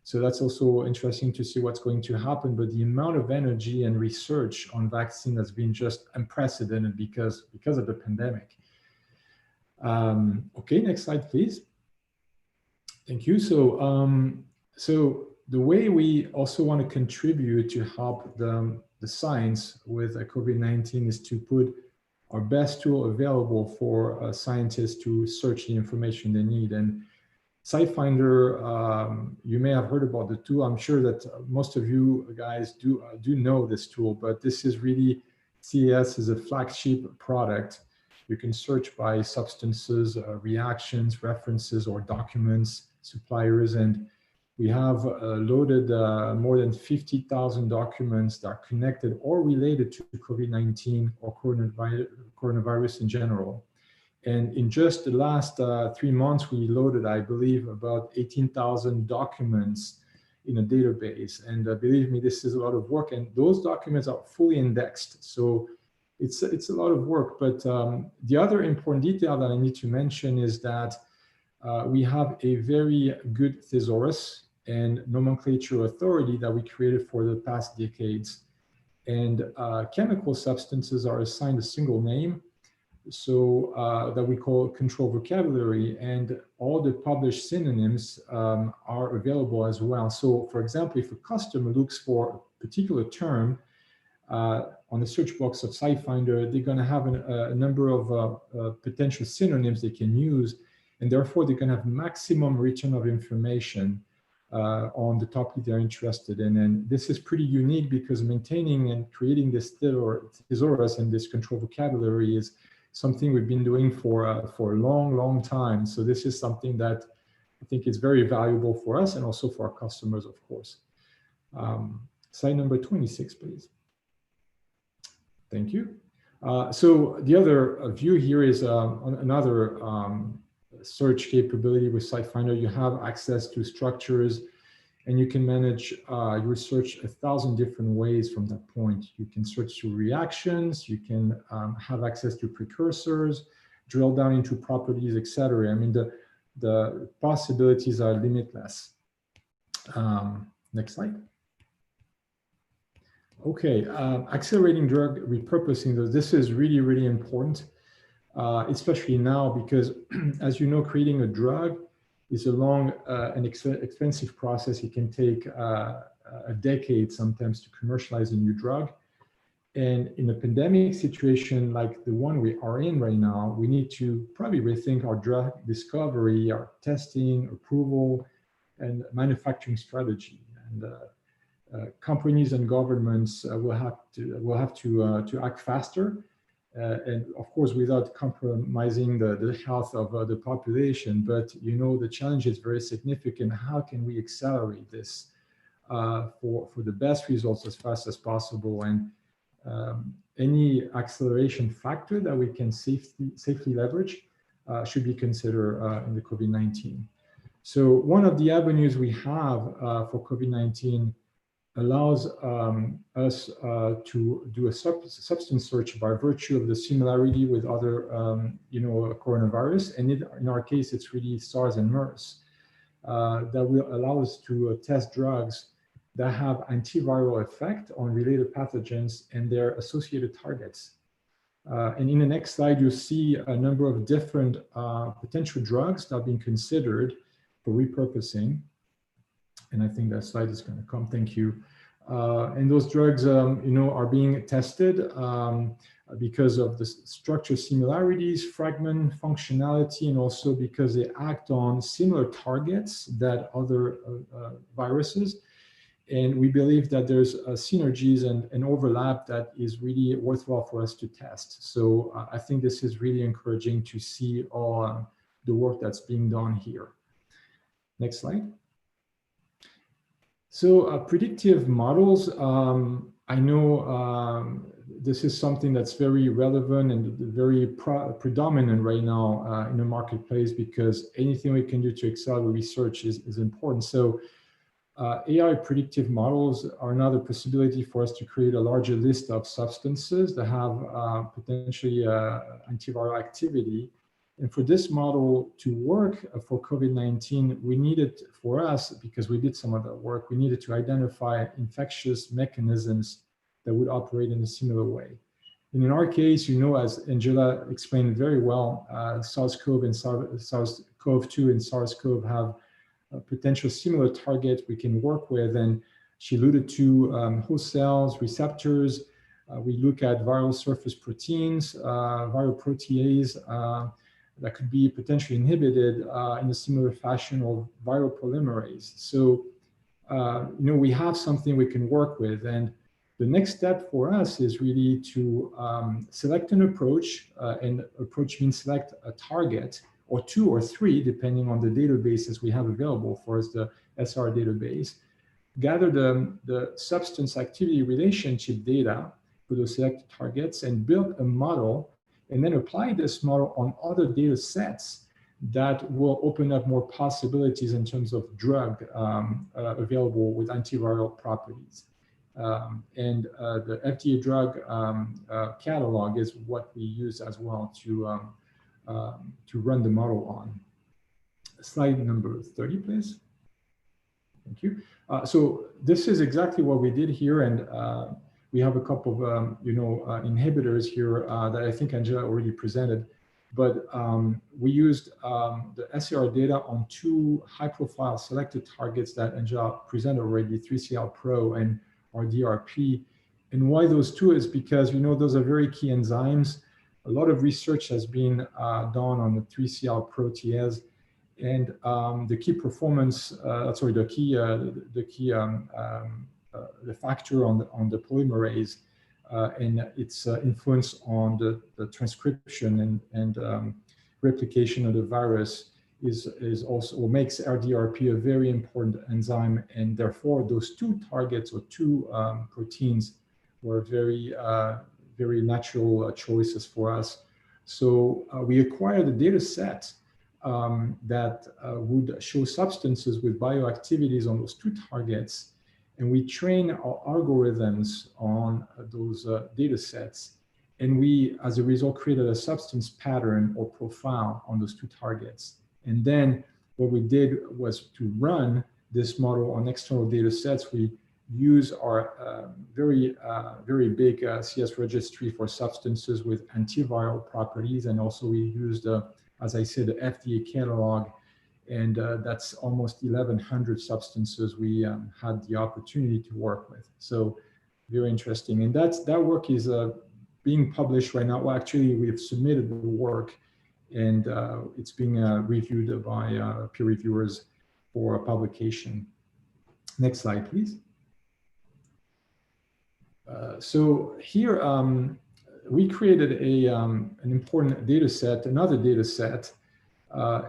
So that's also interesting to see what's going to happen. But the amount of energy and research on vaccine has been just unprecedented because of the pandemic. Okay, next slide, please. Thank you. So the way we also want to contribute to help the science with COVID-19 is to put our best tool available for scientists to search the information they need. And SciFinder, you may have heard about the tool. I'm sure that most of you guys do know this tool, but this is really, CAS is a flagship product. You can search by substances, reactions, references, or documents, suppliers, and we have loaded more than 50,000 documents that are connected or related to COVID-19 or coronavirus in general. And in just the last 3 months, we loaded, I believe, about 18,000 documents in a database. And believe me, this is a lot of work. And those documents are fully indexed. So it's a lot of work. But the other important detail that I need to mention is that we have a very good thesaurus and nomenclature authority that we created for the past decades. And chemical substances are assigned a single name, so that we call control vocabulary, and all the published synonyms are available as well. So for example, if a customer looks for a particular term on the search box of SciFinder, they're going to have a number of potential synonyms they can use, and therefore they can have maximum return of information on the topic they're interested in. And this is pretty unique because maintaining and creating this thesaurus and this control vocabulary is something we've been doing for a long time. So this is something that I think is very valuable for us and also for our customers, of course. Slide number 26, please. Thank you. So the other view here is another search capability with SciFinder. You have access to structures, and you can manage your search 1,000 different ways from that point. You can search through reactions, you can have access to precursors, drill down into properties, etc. I mean, the possibilities are limitless. Next slide. Okay, accelerating drug repurposing, this is really important, especially now because, as you know, creating a drug is a long and expensive process. It can take a decade sometimes to commercialize a new drug. And in a pandemic situation like the one we are in right now, we need to probably rethink our drug discovery, our testing, approval, and manufacturing strategy. And companies and governments will have to act faster. and of course, without compromising the health of the population. But the challenge is very significant. How can we accelerate this for the best results as fast as possible? And any acceleration factor that we can safely leverage should be considered in the COVID-19. So one of the avenues we have for COVID-19 allows us to do a substance search by virtue of the similarity with other, coronavirus. And in our case, it's really SARS and MERS that will allow us to test drugs that have antiviral effect on related pathogens and their associated targets. And in the next slide, you'll see a number of different potential drugs that are being considered for repurposing. And I think that slide is going to come. Thank you. And those drugs, are being tested because of the structure similarities, fragment functionality, and also because they act on similar targets that other viruses. And we believe that there's synergies and overlap that is really worthwhile for us to test. So I think this is really encouraging to see all the work that's being done here. Next slide. So predictive models, I know this is something that's very relevant and very predominant right now in the marketplace, because anything we can do to accelerate research is important. So AI predictive models are another possibility for us to create a larger list of substances that have potentially antiviral activity. And for this model to work for COVID-19, we needed, for us, because we did some of that work, we needed to identify infectious mechanisms that would operate in a similar way. And in our case, as Angela explained very well, SARS-CoV and SARS-CoV-2 and SARS-CoV have a potential similar target we can work with. And she alluded to host cells, receptors. We look at viral surface proteins, viral protease, that could be potentially inhibited in a similar fashion of viral polymerase. So, we have something we can work with. And the next step for us is really to select an approach, and approach means select a target or 2 or 3, depending on the databases we have available for us, the SR database, gather the substance activity relationship data for those selected targets and build a model, and then apply this model on other data sets that will open up more possibilities in terms of drug available with antiviral properties. And the FDA drug catalog is what we use as well to run the model on. Slide number 30, please. Thank you. So this is exactly what we did here, and we have a couple of inhibitors here that I think Angela already presented, but we used the SAR data on 2 high-profile selected targets that Angela presented already, 3CL Pro and RDRP. And why those 2 is because those are very key enzymes. A lot of research has been done on the 3CL protease, and the key performance, the factor on the polymerase and its influence on the transcription and replication of the virus is also what makes RDRP a very important enzyme, and therefore those 2 targets or 2 proteins were very natural choices for us. So we acquired a data set that would show substances with bioactivities on those 2 targets. And we train our algorithms on those data sets. And we, as a result, created a substance pattern or profile on those 2 targets. And then what we did was to run this model on external data sets. We use our very big CS registry for substances with antiviral properties. And also we used, as I said, the FDA catalog. And that's almost 1,100 substances we had the opportunity to work with. So very interesting. And that work is being published right now. Well, actually, we have submitted the work, and it's being reviewed by peer reviewers for publication. Next slide, please. So here, we created an important data set, another data set,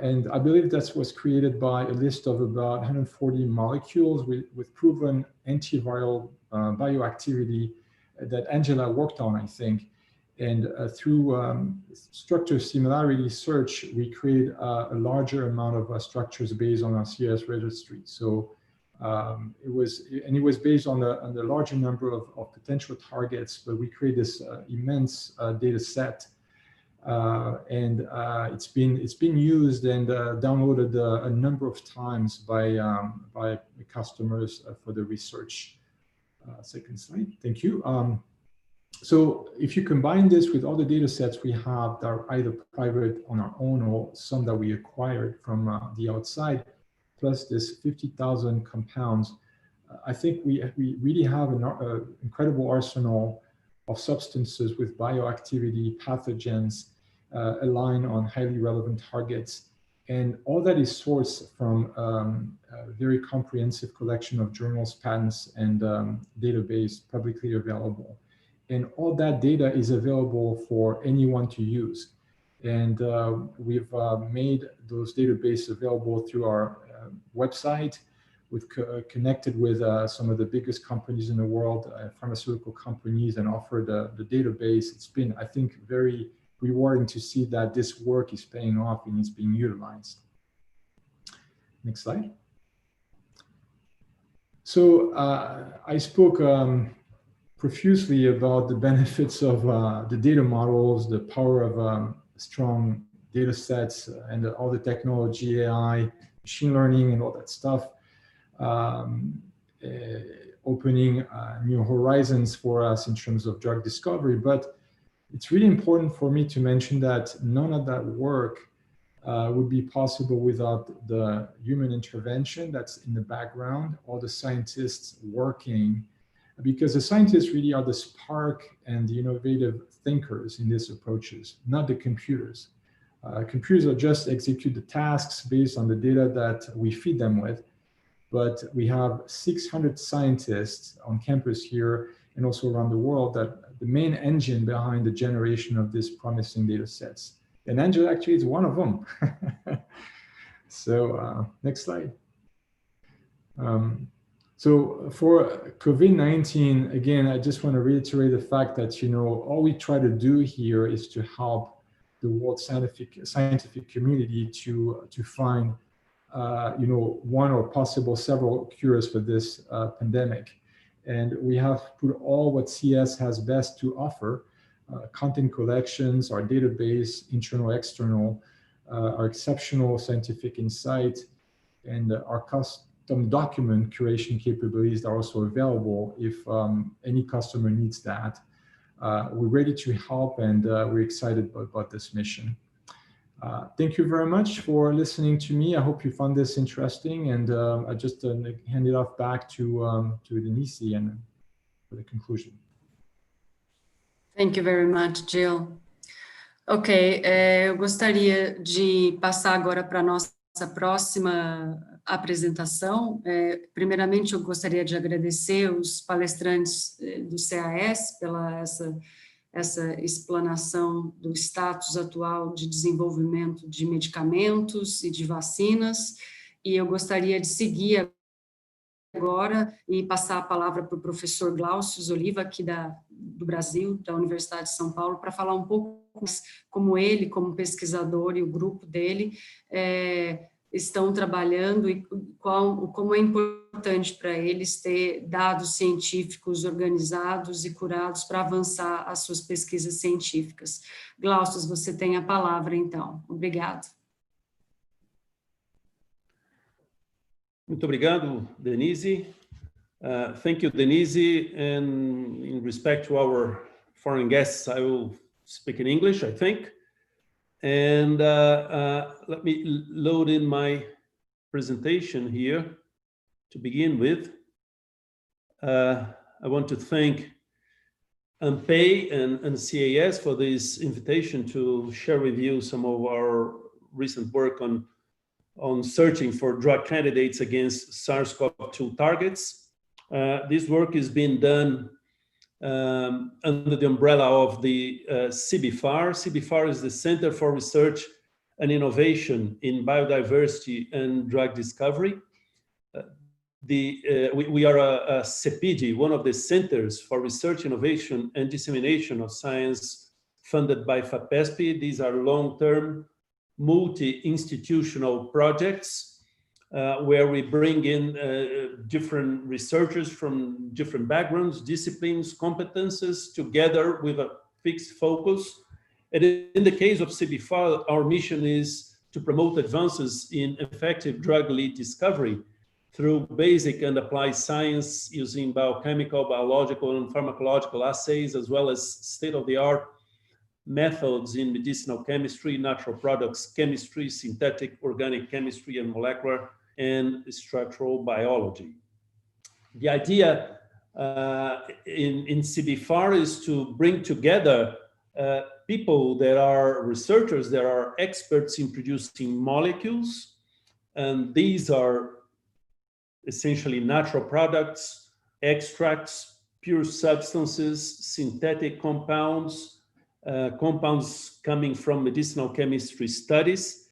and I believe that was created by a list of about 140 molecules with proven antiviral bioactivity that Angela worked on, I think. And through structure similarity search, we create a larger amount of structures based on our CS registry. So it was based on the larger number of potential targets, but we create this immense data set. And it's been used and downloaded a number of times by customers for the research. Second slide, thank you. So if you combine this with all the data sets we have that are either private on our own or some that we acquired from the outside, plus this 50,000 compounds, I think we really have an incredible arsenal of substances with bioactivity, pathogens, align on highly relevant targets. And all that is sourced from a very comprehensive collection of journals, patents, and database publicly available. And all that data is available for anyone to use. And we've made those databases available through our website. We've connected with some of the biggest companies in the world, pharmaceutical companies, and offered the database. It's been, I think, very rewarding to see that this work is paying off and it's being utilized. Next slide. So I spoke profusely about the benefits of the data models, the power of strong data sets, and all the technology, AI, machine learning, and all that stuff, opening new horizons for us in terms of drug discovery. But it's really important for me to mention that none of that work would be possible without the human intervention that's in the background, all the scientists working, because the scientists really are the spark and the innovative thinkers in these approaches, not the computers. Computers will just execute the tasks based on the data that we feed them with. But we have 600 scientists on campus here and also around the world that the main engine behind the generation of these promising data sets. And Angela actually is one of them. So next slide. So for COVID-19, again, I just want to reiterate the fact that, you know, all we try to do here is to help the world scientific community to find, you know, one or possible several cures for this pandemic. And we have put all what CS has best to offer, content collections, our database, internal, external, our exceptional scientific insight, and our custom document curation capabilities that are also available if any customer needs that. We're ready to help, and we're excited about this mission. Thank you very much for listening to me. I hope you found this interesting, and I just hand it off back to Denise and for the conclusion. Thank you very much, Jill. Ok, eu gostaria de passar agora para a nossa próxima apresentação. Primeiramente, eu gostaria de agradecer os palestrantes do CAS pela essa explanação do status atual de desenvolvimento de medicamentos e de vacinas, e eu gostaria de seguir agora e passar a palavra para o professor Glaucius Oliva, aqui do Brasil, da Universidade de São Paulo, para falar um pouco como ele, como pesquisador, e o grupo dele estão trabalhando e como é importante para eles ter dados científicos organizados e curados para avançar as suas pesquisas científicas. Glaucius, você tem a palavra, então. Obrigado. Muito obrigado, Denise. Thank you, Denise. And in respect to our foreign guests, I will speak in English, I think. And let me load in my presentation here to begin with. I want to thank ANPEI and CAS for this invitation to share with you some of our recent work on searching for drug candidates against SARS-CoV-2 targets. This work is being done under the umbrella of the CBFAR. CBFAR is the Center for Research and Innovation in Biodiversity and Drug Discovery. We are a CEPID, one of the Centers for Research, Innovation and Dissemination of Science funded by FAPESP. These are long-term, multi-institutional projects where we bring in different researchers from different backgrounds, disciplines, competences together with a fixed focus. And in the case of CBFAR, our mission is to promote advances in effective drug lead discovery through basic and applied science using biochemical, biological, and pharmacological assays, as well as state-of-the-art methods in medicinal chemistry, natural products chemistry, synthetic organic chemistry, and molecular and structural biology. The idea in CBFAR is to bring together people that are researchers, that are experts in producing molecules, and these are essentially natural products, extracts, pure substances, synthetic compounds, compounds coming from medicinal chemistry studies,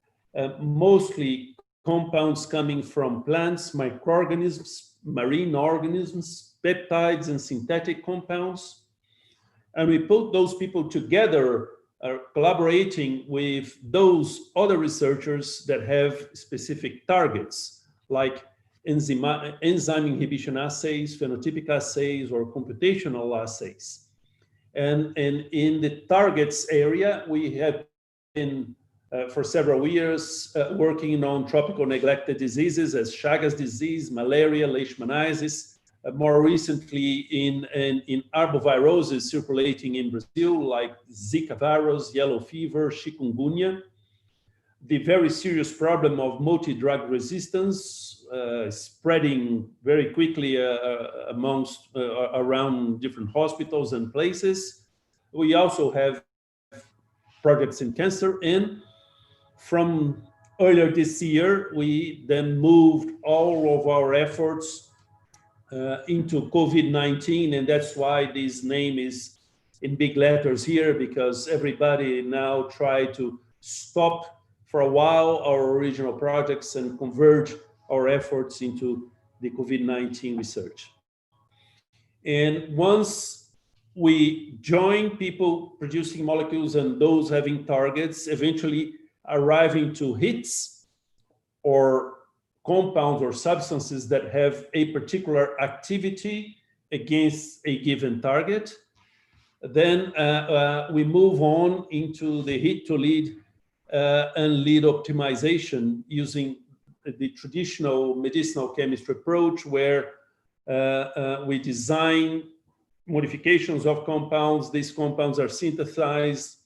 mostly compounds coming from plants, microorganisms, marine organisms, peptides, and synthetic compounds. And we put those people together, collaborating with those other researchers that have specific targets, like enzyme inhibition assays, phenotypic assays, or computational assays. And in the targets area, we have been for several years working on tropical neglected diseases as Chagas disease, malaria, leishmaniasis, more recently in arboviroses circulating in Brazil, like Zika virus, yellow fever, chikungunya. The very serious problem of multi-drug resistance spreading very quickly around different hospitals and places. We also have projects in cancer, and from earlier this year, we then moved all of our efforts into COVID-19, and that's why this name is in big letters here, because everybody now try to stop for a while our original projects and converge our efforts into the COVID-19 research. And once we join people producing molecules and those having targets, eventually arriving to hits or compounds or substances that have a particular activity against a given target, then we move on into the hit to lead and lead optimization using the traditional medicinal chemistry approach, where we design modifications of compounds. These compounds are synthesized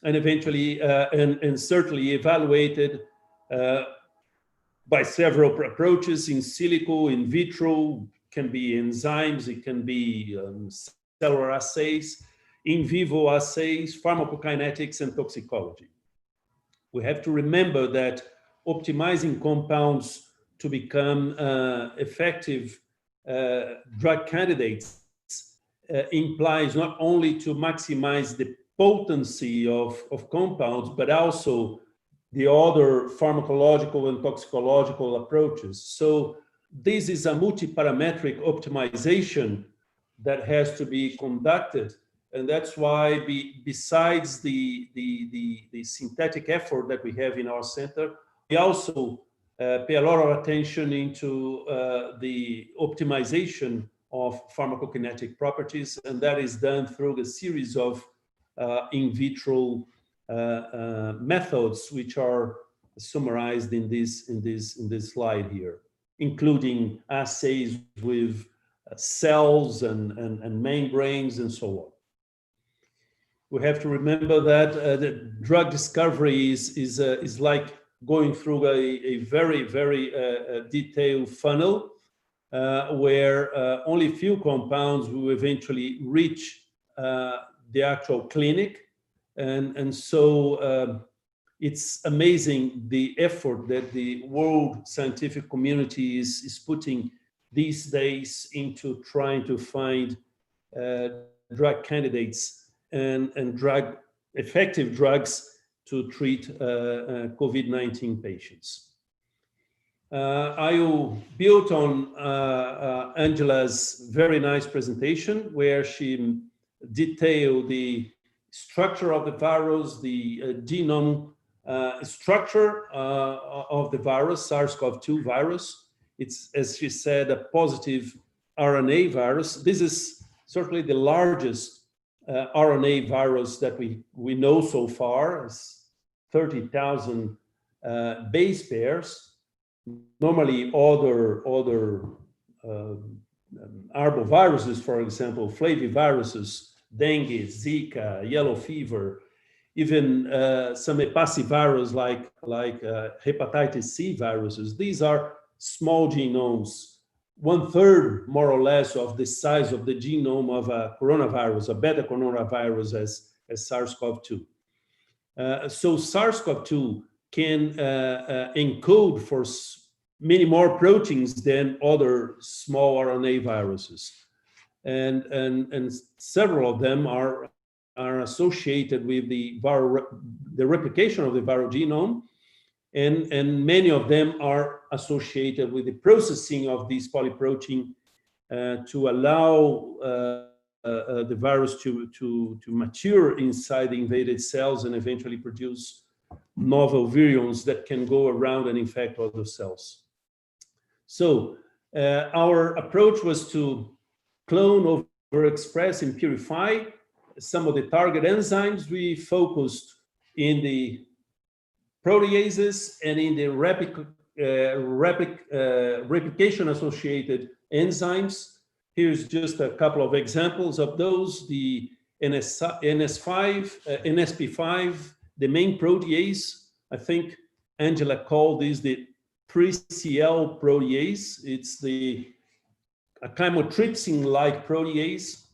and eventually and certainly evaluated by several approaches: in silico, in vitro, can be enzymes, it can be cellular assays, in vivo assays, pharmacokinetics, and toxicology. We have to remember that optimizing compounds to become effective drug candidates implies not only to maximize the potency of compounds, but also the other pharmacological and toxicological approaches. So this is a multi-parametric optimization that has to be conducted. And that's why besides the synthetic effort that we have in our center, we also pay a lot of attention into the optimization of pharmacokinetic properties, and that is done through the series of in vitro methods, which are summarized in this slide here, including assays with cells and membranes and so on. We have to remember that the drug discovery is like going through a very, very detailed funnel where only few compounds will eventually reach the actual clinic. And so it's amazing the effort that the world scientific community is putting these days into trying to find drug candidates and effective drugs to treat COVID-19 patients. I will build on Angela's very nice presentation, where she detailed the structure of the virus, the genome structure of the virus, SARS-CoV-2 virus. It's, as she said, a positive RNA virus. This is certainly the largest RNA virus that we know so far. It's 30,000 base pairs. Normally, other arboviruses, for example, flaviviruses, dengue, Zika, yellow fever, even some hepacivirus like hepatitis C viruses. These are small genomes, 1/3 more or less of the size of the genome of a coronavirus, a beta coronavirus as SARS-CoV-2. So SARS-CoV-2 can encode for many more proteins than other small RNA viruses. And several of them are associated with the replication of the viral genome, and many of them are associated with the processing of this polyprotein to allow the virus to mature inside the invaded cells and eventually produce novel virions that can go around and infect other cells. So our approach was to clone, overexpress, and purify some of the target enzymes. We focused in the proteases and in the replication-associated enzymes. Here's just a couple of examples of those. The NSP5, the main protease. I think Angela called this the pre-CL protease. It's a chymotrypsin-like protease.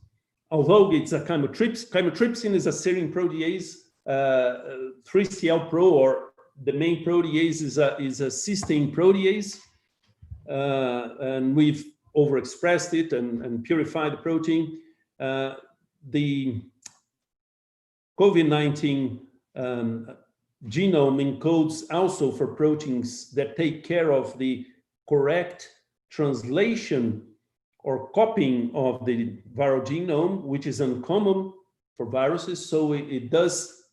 Although it's a chymotrypsin is a serine protease, 3CL Pro, or the main protease, is a cysteine protease, and we've overexpressed it and purified the protein. The COVID-19 genome encodes also for proteins that take care of the correct translation or copying of the viral genome, which is uncommon for viruses. So it does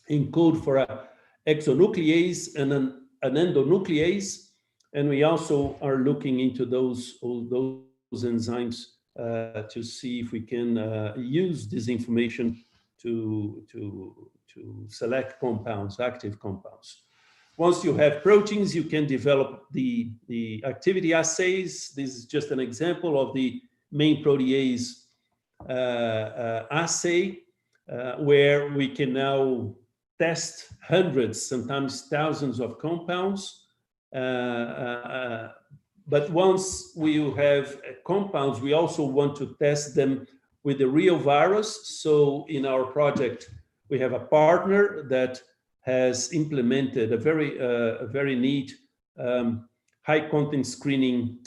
encode for an exonuclease and an endonuclease. And we also are looking into those enzymes to see if we can use this information to select compounds, active compounds. Once you have proteins, you can develop the activity assays. This is just an example of the main protease assay, where we can now test hundreds, sometimes thousands of compounds. But once we have compounds, we also want to test them with the real virus. So in our project, we have a partner that has implemented a very neat high content screening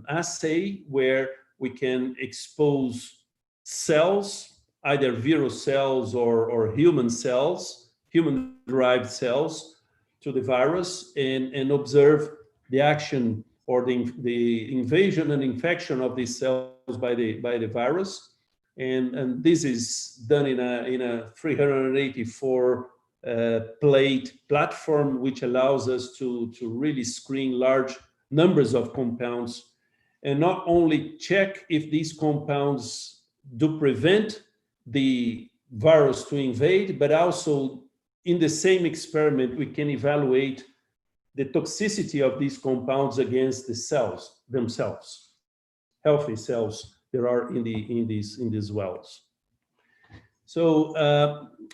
assay, where we can expose cells, either viral cells or human cells, human-derived cells, to the virus and observe the action or the invasion and infection of these cells by the virus. And this is done in a 384 plate platform, which allows us to really screen large numbers of compounds and not only check if these compounds do prevent the virus to invade, but also in the same experiment, we can evaluate the toxicity of these compounds against the cells themselves, healthy cells there are in these wells. So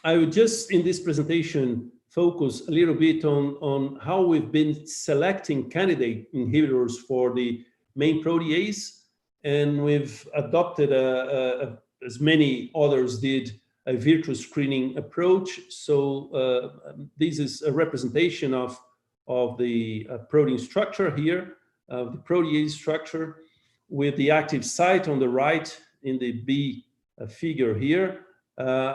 I would just, in this presentation, focus a little bit on how we've been selecting candidate inhibitors for the main protease, and we've adopted, as many others did, a virtual screening approach. So this is a representation of the protein structure here, the protease structure, with the active site on the right in the B figure here,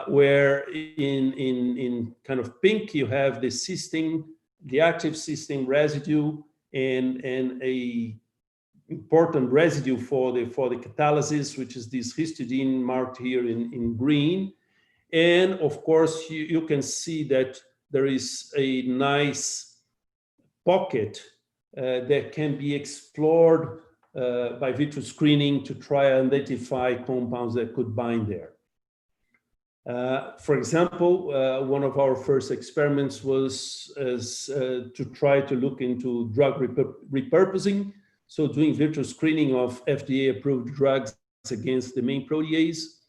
where in kind of pink you have the cysteine, the active cysteine residue, and a important residue for the catalysis, which is this histidine marked here in green. And of course, you can see that there is a nice pocket that can be explored by vitro screening to try and identify compounds that could bind there. For example, one of our first experiments was to try to look into drug repurposing. So doing vitro screening of FDA-approved drugs against the main protease.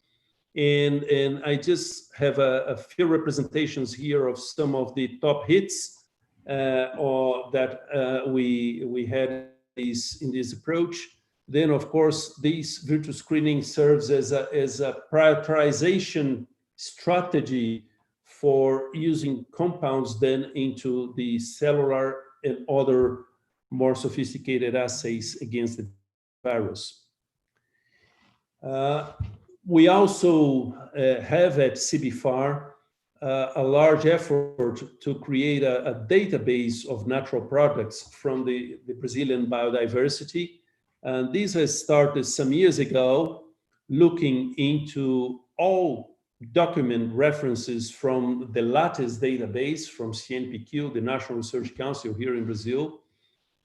And I just have a few representations here of some of the top hits that we had in this approach. Then, of course, this vitro screening serves as a prioritization strategy for using compounds then into the cellular and other more sophisticated assays against the virus. We also have at CBFAR a large effort to create a database of natural products from the Brazilian biodiversity. And this has started some years ago, looking into all document references from the Lattice database from CNPq, the National Research Council here in Brazil.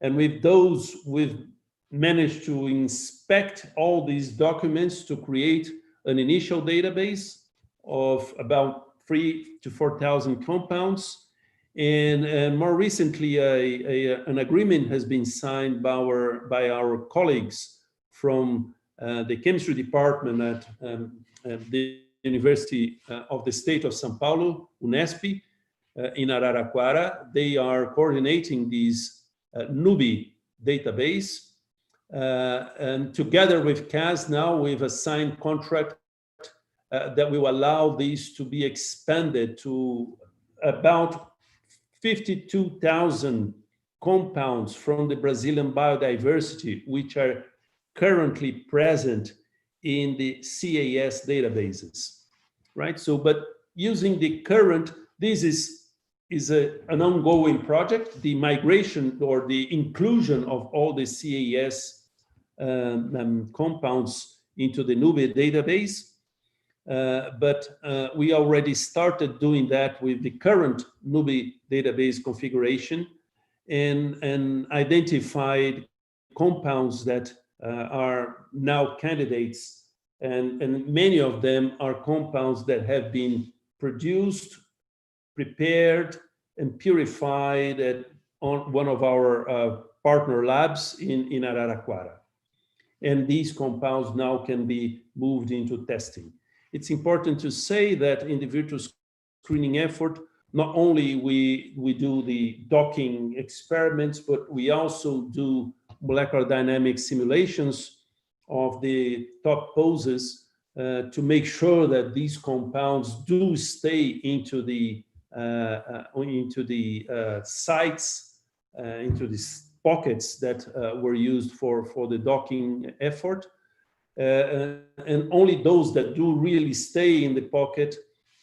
And with those, we've managed to inspect all these documents to create an initial database of about 3,000 to 4,000 compounds. And more recently, an agreement has been signed by our colleagues from the chemistry department at the University of the State of São Paulo, UNESP, in Araraquara. They are coordinating this NUBI database. And together with CAS now, we've assigned contract that will allow these to be expanded to about 52,000 compounds from the Brazilian biodiversity, which are currently present in the CAS databases, right? So, but using the current, this is an ongoing project, the migration or the inclusion of all the CAS compounds into the NUBI database. But we already started doing that with the current NUBI database configuration and identified compounds that are now candidates, and many of them are compounds that have been produced, prepared, and purified at one of our partner labs in Araraquara. And these compounds now can be moved into testing. It's important to say that in the virtual screening effort, not only we do the docking experiments, but we also do molecular dynamic simulations of the top poses to make sure that these compounds do stay into the sites, into these pockets that were used for the docking effort. And only those that do really stay in the pocket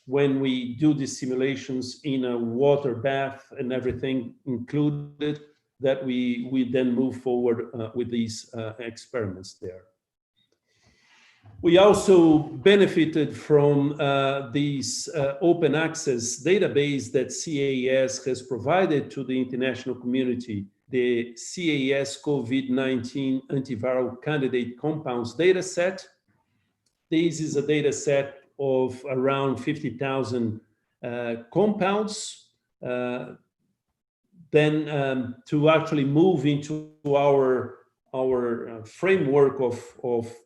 when we do the simulations in a water bath and everything included, that we then move forward with these experiments there. We also benefited from this open access database that CAS has provided to the international community, the CAS COVID-19 antiviral candidate compounds dataset. This is a dataset of around 50,000 compounds. Then to actually move into our framework of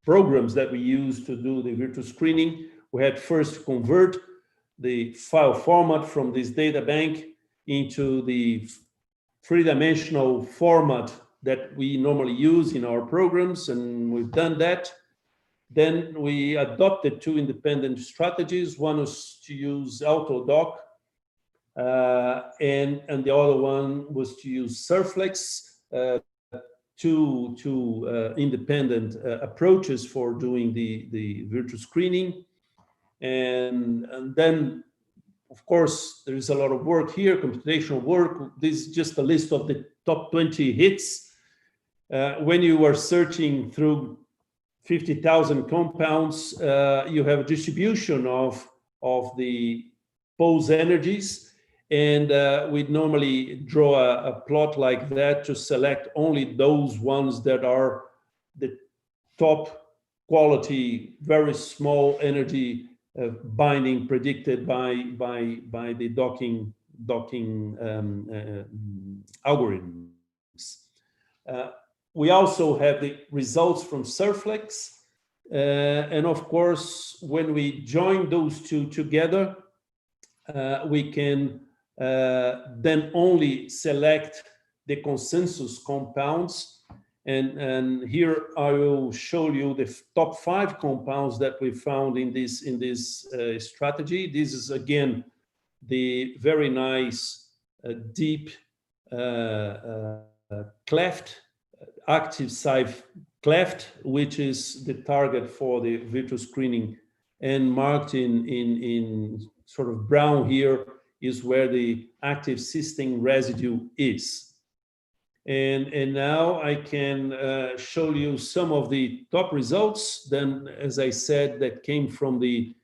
programs that we use to do the virtual screening, we had first to convert the file format from this data bank into the three-dimensional format that we normally use in our programs, and we've done that. Then we adopted two independent strategies. One was to use AutoDoc, and the other one was to use Surflex two independent approaches for doing the virtual screening. And then, of course, there is a lot of work here, computational work. This is just a list of the top 20 hits. When you are searching through 50,000 compounds, you have a distribution of the pose energies. And we'd normally draw a plot like that to select only those ones that are the top quality, very small energy binding predicted by the docking algorithms. We also have the results from Surflex. And of course, when we join those two together, we can then only select the consensus compounds. And here I will show you the top 5 compounds that we found in this strategy. This is again the very nice deep cleft, active site cleft, which is the target for the virtual screening, and marked in sort of brown here is where the active cysteine residue is. And now I can show you some of the top results. Then, as I said, that came from the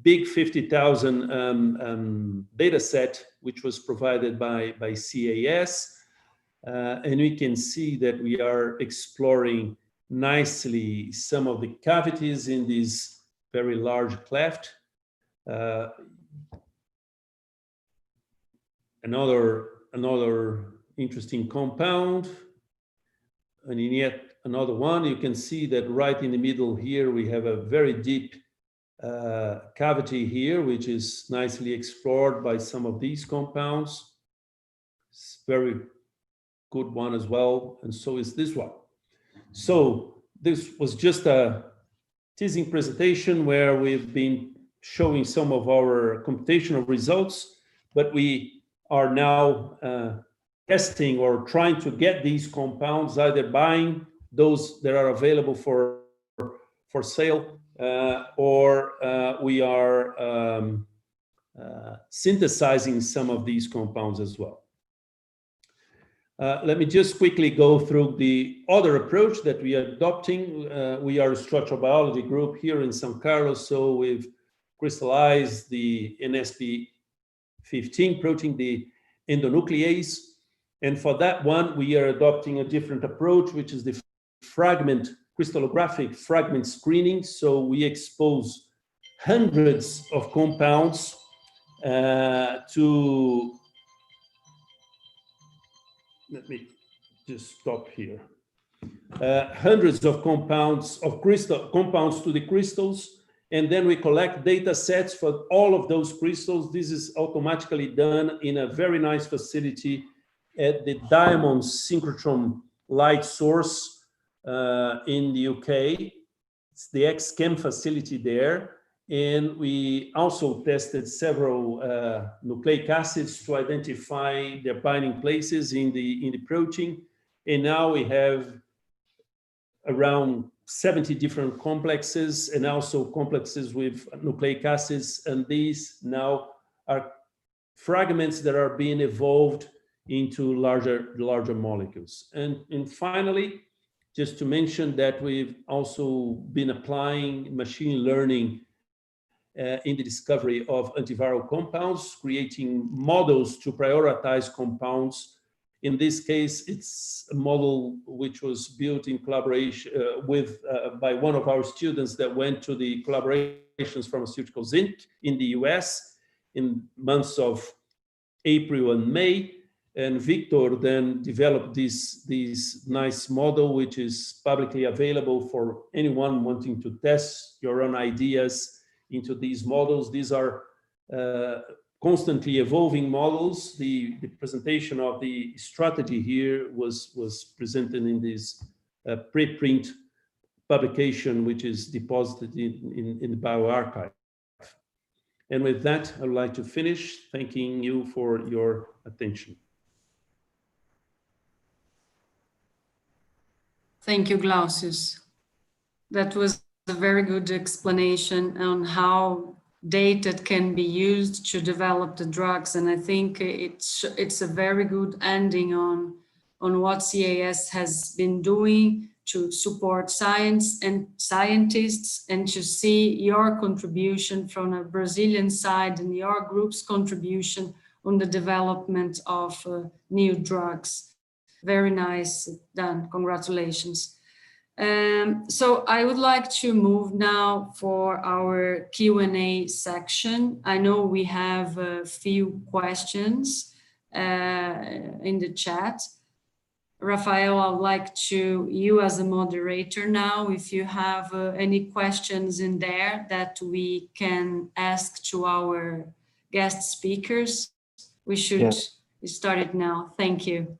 big 50,000 data set, which was provided by CAS. And we can see that we are exploring nicely some of the cavities in this very large cleft. Another interesting compound, and in yet another one. You can see that right in the middle here we have a very deep cavity here, which is nicely explored by some of these compounds. It's very good one as well, and so is this one. So this was just a teasing presentation where we've been showing some of our computational results, but we are now testing or trying to get these compounds, either buying those that are available for sale, or we are synthesizing some of these compounds as well. Let me just quickly go through the other approach that we are adopting. We are a structural biology group here in São Carlos, so we've crystallized the NSP15 protein, the endonuclease. And for that one, we are adopting a different approach, which is the crystallographic fragment screening. So we expose hundreds of compounds to, let me just stop here. Hundreds of compounds to the crystals, and then we collect data sets for all of those crystals. This is automatically done in a very nice facility at the Diamond Synchrotron Light Source in the UK. It's the XChem facility there. And we also tested several nucleic acids to identify their binding places in the protein. And now we have around 70 different complexes, and also complexes with nucleic acids. And these now are fragments that are being evolved into larger molecules. And finally, just to mention that we've also been applying machine learning in the discovery of antiviral compounds, creating models to prioritize compounds. In this case, it's a model which was built in collaboration by one of our students that went to the Collaborations Pharmaceuticals Inc. in the US in months of April and May. And Victor then developed this nice model, which is publicly available for anyone wanting to test your own ideas into these models. These are constantly evolving models. The presentation of the strategy here was presented in this preprint publication, which is deposited in the bioarchive. And with that, I would like to finish, thanking you for your attention. Thank you, Glaucius. That was a very good explanation on how data can be used to develop the drugs. And I think it's a very good ending on what CAS has been doing to support science and scientists, and to see your contribution from a Brazilian side and your group's contribution on the development of new drugs. Very nice done, congratulations. So I would like to move now for our Q&A section. I know we have a few questions in the chat. Rafael, I would like you as a moderator now, if you have any questions in there that we can ask to our guest speakers, we should start it now. Thank you.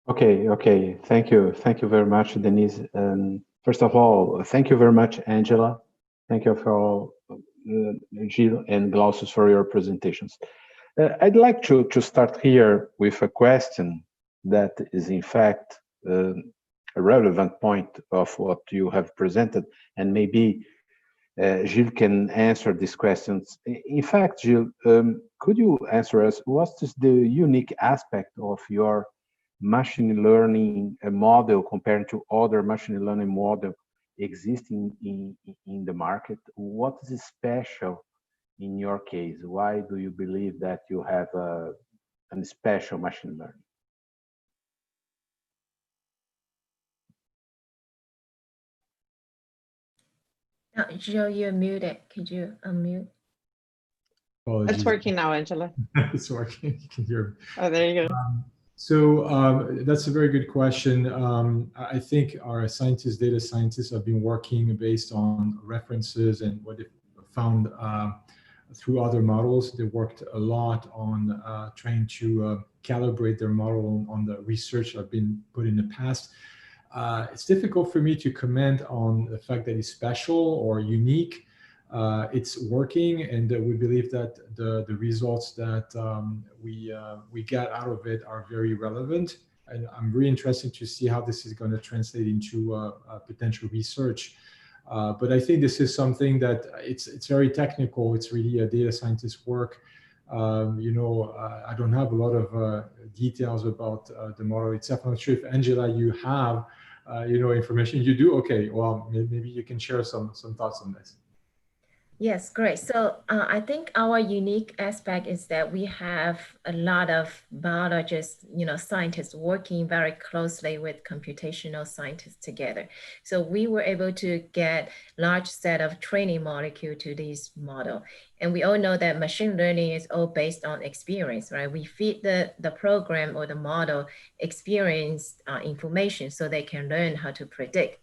Okay. Thank you very much, Denise. First of all, thank you very much, Angela. Thank you for Gilles and Glaucius for your presentations. I'd like to start here with a question that is in fact a relevant point of what you have presented, and maybe Gilles can answer these questions. In fact, Gilles, could you answer us, what is the unique aspect of your machine learning model compared to other machine learning model existing in the market? What is special in your case? Why do you believe that you have a special machine learning? Joe, you're muted. Could you unmute? Apologies. It's working now, Angela. It's working. You can hear me. Oh, there you go. So that's a very good question. I think our scientists, data scientists, have been working based on references and what they found through other models. They worked a lot on trying to calibrate their model on the research that have been put in the past. It's difficult for me to comment on the fact that it's special or unique. It's working, and we believe that the results that we get out of it are very relevant. And I'm really interested to see how this is going to translate into potential research. But I think this is something that it's very technical. It's really a data scientist work. I don't have a lot of details about the model itself. I'm not sure if Angela, you have information. You do? Okay. Well, maybe you can share some thoughts on this. Yes, great. So I think our unique aspect is that we have a lot of biologists, scientists working very closely with computational scientists together. So we were able to get large set of training molecule to this model. And we all know that machine learning is all based on experience, right? We feed the program or the model experience information so they can learn how to predict.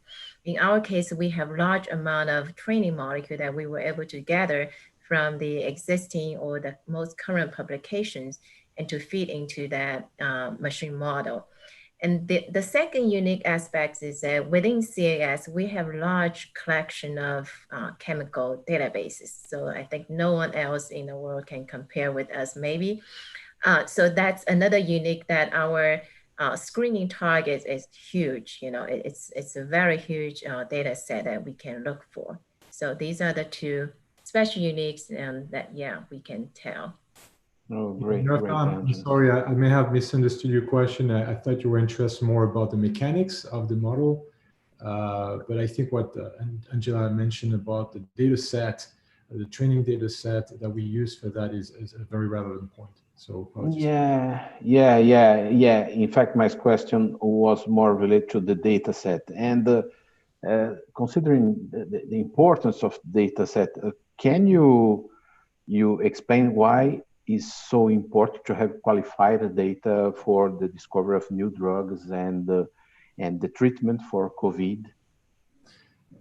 In our case, we have large amount of training molecule that we were able to gather from the existing or the most current publications and to feed into that machine model. And the second unique aspect is that within CAS, we have large collection of chemical databases. So I think no one else in the world can compare with us maybe. So that's another unique, that our screening targets is huge. It's a very huge data set that we can look for. So these are the two special uniques that, we can tell. Oh, great. I'm sorry, I may have misunderstood your question. I thought you were interested more about the mechanics of the model. But I think what Angela mentioned about the data set, the training data set that we use for that is a very relevant point. So yeah. In fact, my question was more related to the data set, and considering the importance of data set, can you explain why it's so important to have qualified data for the discovery of new drugs and the treatment for COVID?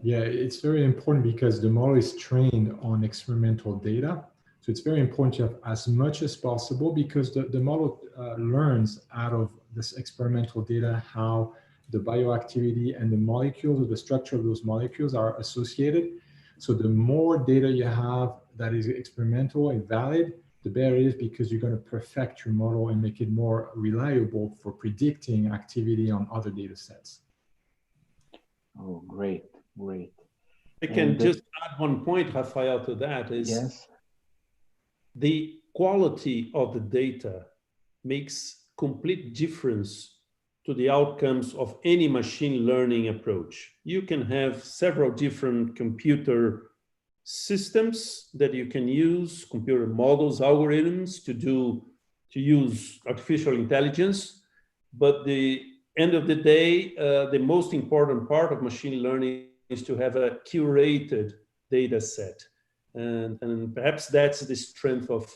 Yeah, it's very important because the model is trained on experimental data. So it's very important to have as much as possible, because the model learns out of this experimental data how the bioactivity and the molecules, or the structure of those molecules, are associated. So the more data you have that is experimental and valid, the better it is, because you're going to perfect your model and make it more reliable for predicting activity on other data sets. Oh, great, great. I can just add one point, Rafael, to that is yes. The quality of the data makes complete difference to the outcomes of any machine learning approach. You can have several different computer systems that you can use, computer models, algorithms to use artificial intelligence. But the end of the day, the most important part of machine learning is to have a curated data set. And perhaps that's the strength of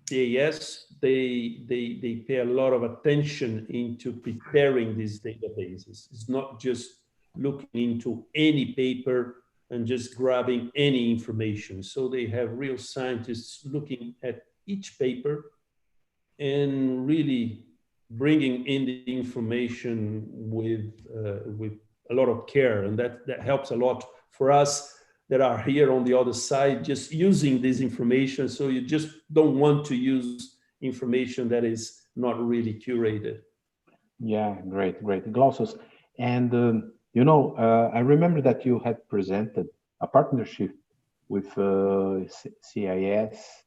CAS. They pay a lot of attention into preparing these databases. It's not just looking into any paper and just grabbing any information. So they have real scientists looking at each paper and really bringing in the information with a lot of care. And that helps a lot for us that are here on the other side, just using this information. So you just don't want to use information that is not really curated. Yeah, great, great. Glaucus. And, you know, I remember that you had presented a partnership with CIS,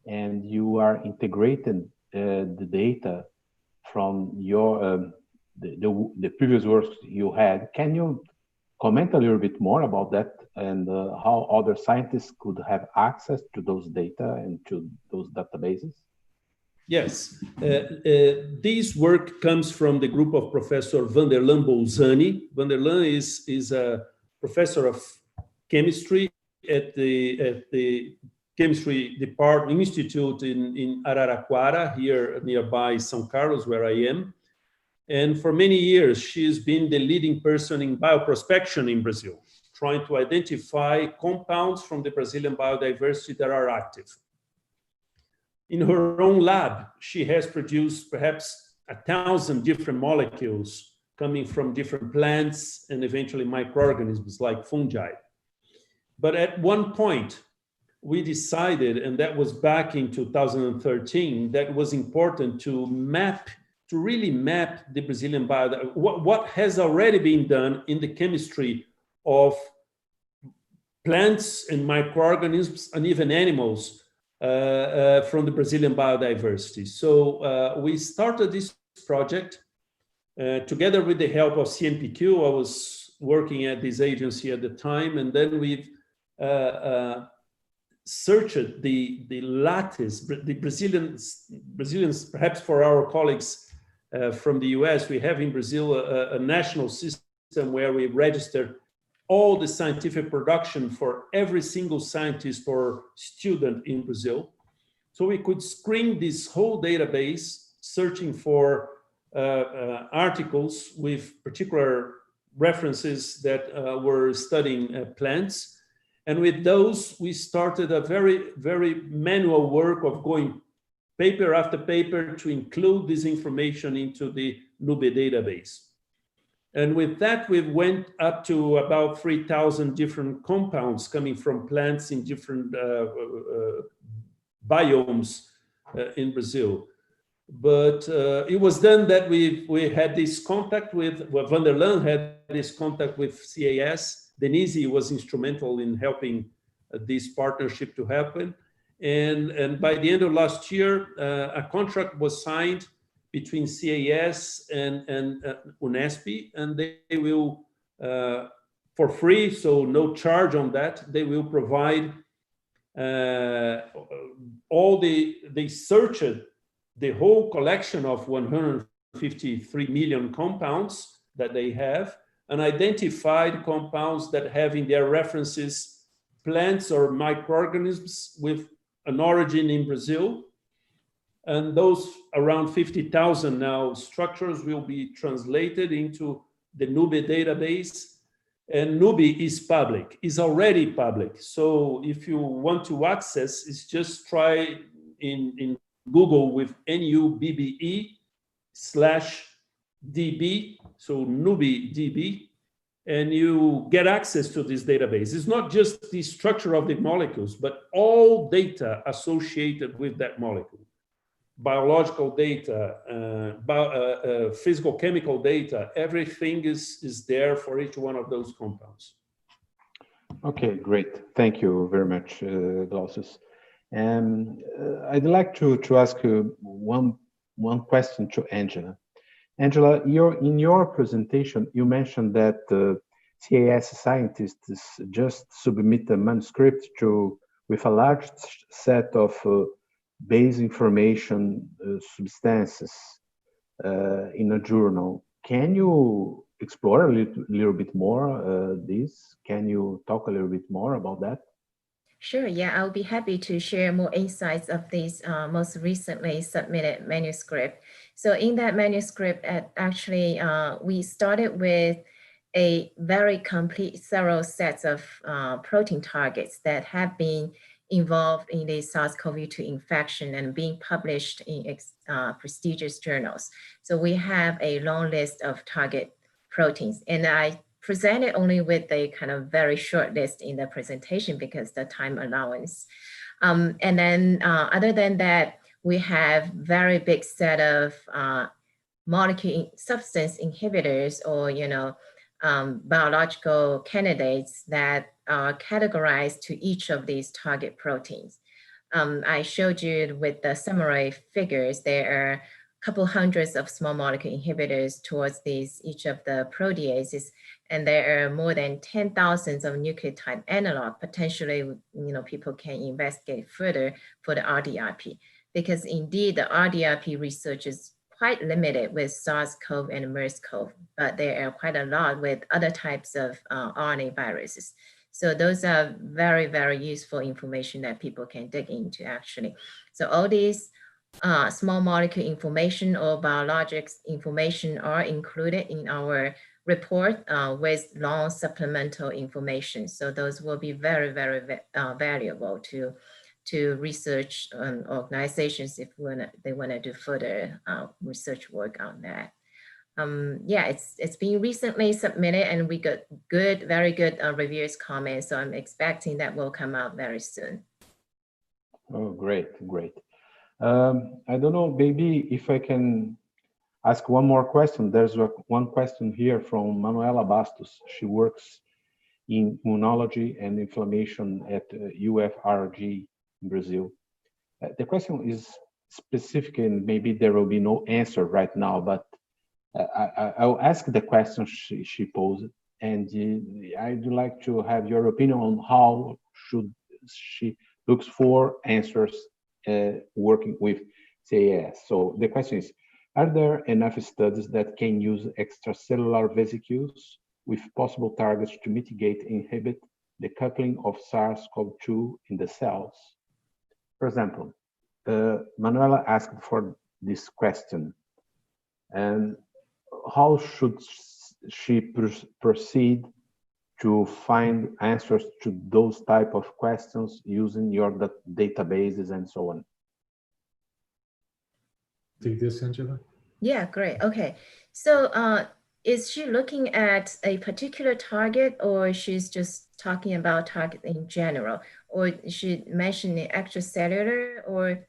and you are integrating the data from your the previous works you had. Can you comment a little bit more about that and how other scientists could have access to those data and to those databases? Yes, this work comes from the group of Professor Van der Laan Bolzani. Van der Laan is a professor of chemistry at the Chemistry Department Institute in Araraquara, here nearby São Carlos, where I am. And for many years, she's been the leading person in bioprospection in Brazil, trying to identify compounds from the Brazilian biodiversity that are active. In her own lab, she has produced perhaps 1,000 different molecules coming from different plants and eventually microorganisms like fungi. But at one point, we decided, and that was back in 2013, that it was important to really map the Brazilian biodiversity, what has already been done in the chemistry of plants and microorganisms and even animals from the Brazilian biodiversity. So we started this project together with the help of CNPq. I was working at this agency at the time, and then we've searched the lattice, the Brazilians, perhaps for our colleagues from the US, we have in Brazil a national system where we register all the scientific production for every single scientist or student in Brazil. So we could screen this whole database, searching for articles with particular references that were studying plants. And with those, we started a very, very manual work of going paper after paper to include this information into the Nube database. And with that, we went up to about 3,000 different compounds coming from plants in different biomes in Brazil. But it was then that we had this contact with, well, Van der Laan had this contact with CAS. Denise was instrumental in helping this partnership to happen. And by the end of last year, a contract was signed between CAS and UNESP, and they will, for free, so no charge on that, they will provide they searched the whole collection of 153 million compounds that they have, and identified compounds that have in their references plants or microorganisms with an origin in Brazil. And those around 50,000 now structures will be translated into the Nube database. And Nube is public, is already public. So if you want to access, it's just try in Google with NUBBE/DB, so Nube DB, and you get access to this database. It's not just the structure of the molecules, but all data associated with that molecule. biological data, physical chemical data, everything is there for each one of those compounds. Okay, great. Thank you very much, Glaucius. And I'd like to ask you one question to Angela. Angela, in your presentation, you mentioned that CAS scientists just submit a manuscript with a large set of base information substances in a journal. Can you explore a little bit more this? Can you talk a little bit more about that? Sure, yeah, I'll be happy to share more insights of this most recently submitted manuscript. So in that manuscript, actually, we started with a very complete, thorough set of protein targets that have been involved in the SARS-CoV-2 infection and being published in prestigious journals. So we have a long list of target proteins, and I presented only with a kind of very short list in the presentation because the time allowance. And then other than that, we have very big set of molecule substance inhibitors or, biological candidates that are categorized to each of these target proteins. I showed you with the summary figures, there are a couple hundreds of small molecule inhibitors towards each of the proteases, and there are more than 10,000 of nucleotide analog. Potentially, people can investigate further for the RDRP, because indeed the RDRP research is quite limited with SARS-CoV and MERS-CoV, but there are quite a lot with other types of RNA viruses. So those are very, very useful information that people can dig into actually. So all these small molecule information or biologics information are included in our report with long supplemental information. So those will be very, very valuable to research organizations if they want to do further research work on that. Yeah, it's been recently submitted and we got very good reviewers' comments. So I'm expecting that will come out very soon. Oh, great. I don't know, maybe if I can ask one more question. There's one question here from Manuela Bastos. She works in immunology and inflammation at UFRG in Brazil. The question is specific and maybe there will be no answer right now, but I'll ask the question she posed, and I'd like to have your opinion on how should she looks for answers working with CAS. So the question is, are there enough studies that can use extracellular vesicles with possible targets to mitigate and inhibit the coupling of SARS-CoV-2 in the cells? For example, Manuela asked for this question, and how should she proceed to find answers to those type of questions using your databases and so on? Take this, Angela. Yeah, great. Okay. So is she looking at a particular target, or she's just talking about target in general? Or is she mentioning extracellular or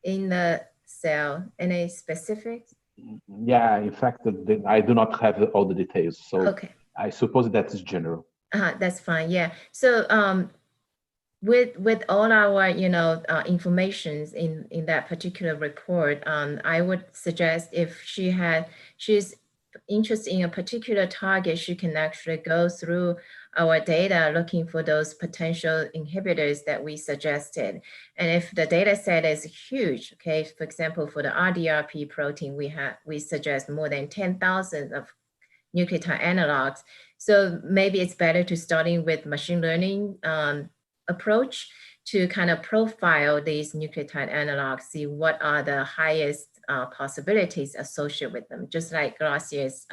in the cell, any specifics? Yeah, in fact, I do not have all the details. So okay. I suppose that is general. That's fine. Yeah. So with all our informations in that particular report, I would suggest if she's interested in a particular target, she can actually go through our data looking for those potential inhibitors that we suggested. And if the data set is huge, okay, for example, for the RDRP protein, we suggest more than 10,000 of nucleotide analogs. So maybe it's better to starting with machine learning approach to kind of profile these nucleotide analogs, see what are the highest possibilities associated with them, just like Glaucius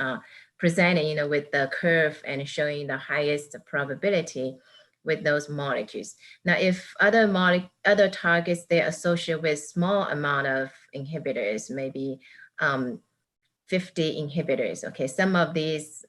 presenting, with the curve and showing the highest probability with those molecules. Now, if other targets, they're associated with small amount of inhibitors, maybe 50 inhibitors, okay, some of these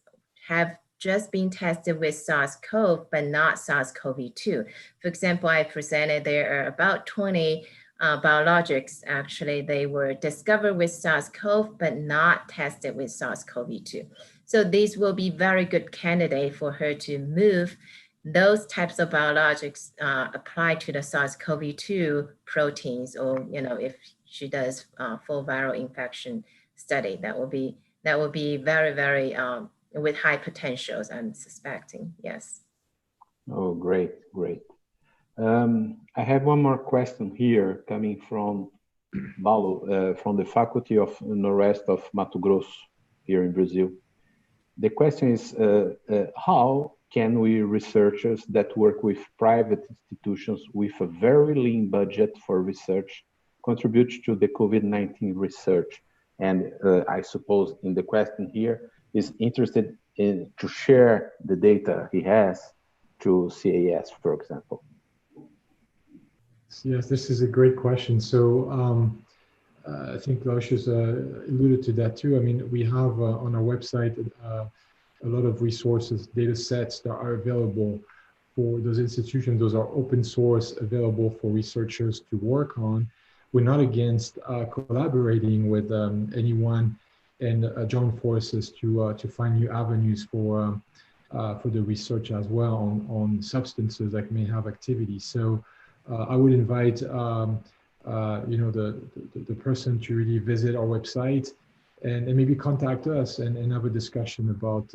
have just been tested with SARS-CoV, but not SARS-CoV-2. For example, I presented there are about 20 biologics, actually, they were discovered with SARS-CoV, but not tested with SARS-CoV-2. So these will be very good candidate for her to move those types of biologics applied to the SARS-CoV-2 proteins, or if she does full viral infection study, that will be very, very with high potentials, I'm suspecting. Yes. Oh, great. I have one more question here coming from Paulo, from the Faculty of Noroeste of Mato Grosso here in Brazil. The question is, how can we researchers that work with private institutions with a very lean budget for research contribute to the COVID-19 research? And I suppose in the question here is interested in to share the data he has to CAS, for example. Yes, this is a great question. So I think Laurentius alluded to that too. I mean, we have on our website a lot of resources, data sets that are available for those institutions. Those are open source, available for researchers to work on. We're not against collaborating with anyone and join forces to find new avenues for the research as well on substances that may have activity. So I would invite the person to really visit our website and maybe contact us and have a discussion about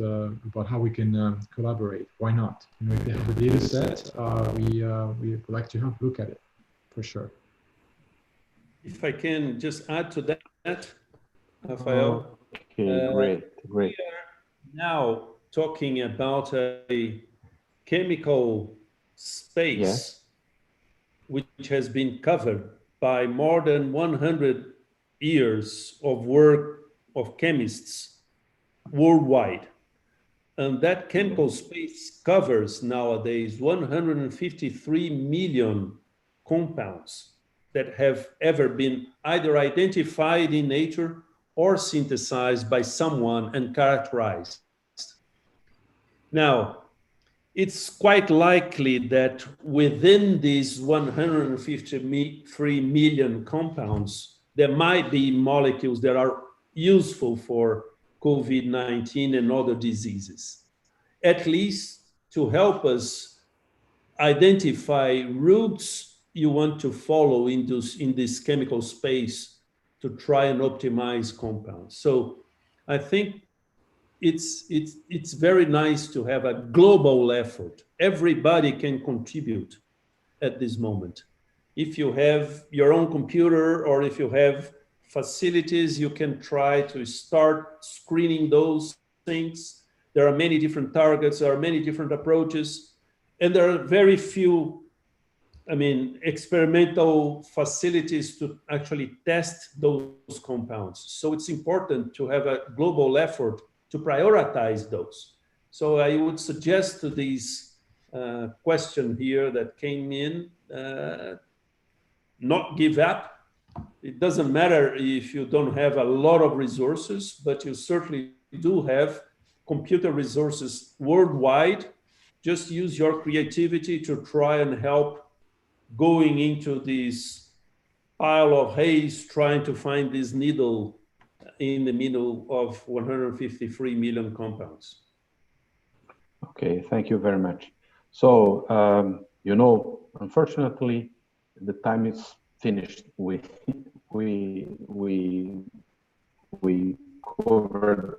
how we can collaborate. Why not? If they have a data set, we would like to have a look at it for sure. If I can just add to that, Rafael. Okay, great. We are now talking about a chemical space which has been covered by more than 100 years of work of chemists worldwide. And that chemical space covers nowadays 153 million compounds that have ever been either identified in nature or synthesized by someone and characterized. Now, it's quite likely that within these 153 million compounds, there might be molecules that are useful for COVID-19 and other diseases, at least to help us identify routes you want to follow in this chemical space to try and optimize compounds. So I think it's very nice to have a global effort. Everybody can contribute at this moment. If you have your own computer or if you have facilities, you can try to start screening those things. There are many different targets, there are many different approaches, and there are very few experimental facilities to actually test those compounds. So it's important to have a global effort to prioritize those. So I would suggest to these question here that came in, not give up. It doesn't matter if you don't have a lot of resources, but you certainly do have computer resources worldwide. Just use your creativity to try and help going into this pile of haze, trying to find this needle in the middle of 153 million compounds. Okay, thank you very much. So, unfortunately, the time is finished. We covered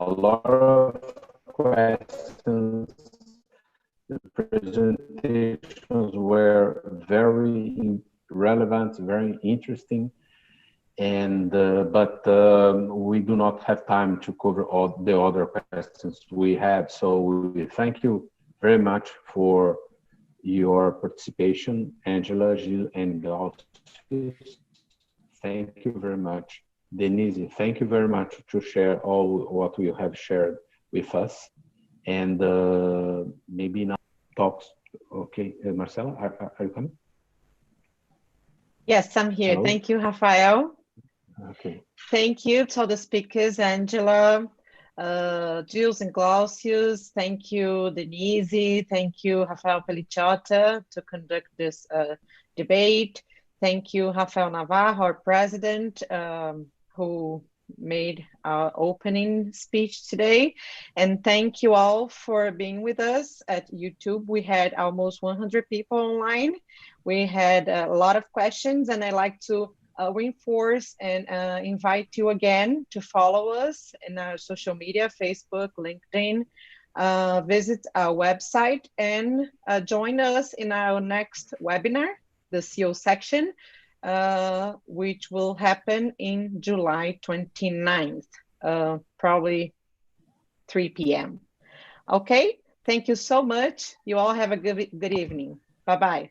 a lot of questions. The presentations were very relevant, very interesting, and but we do not have time to cover all the other questions we have. So we thank you very much for your participation, Angela, Gilles, and Glaucius. Thank you very much. Denise, thank you very much to share all what you have shared with us. And maybe now talks. Okay, Marcela, are you coming? Yes, I'm here. Hello? Thank you, Rafael. Okay. Thank you to all the speakers, Angela, Gilles and Glaucius. Thank you, Denise. Thank you, Rafael Pelliciotta, to conduct this debate. Thank you, Rafael Navarro, our president, who made our opening speech today. And thank you all for being with us at YouTube. We had almost 100 people online. We had a lot of questions, and I'd like to reinforce and invite you again to follow us in our social media, Facebook, LinkedIn, visit our website, and join us in our next webinar, the CO section, which will happen in July 29th, probably 3 p.m. Okay, thank you so much. You all have a good evening. Bye-bye.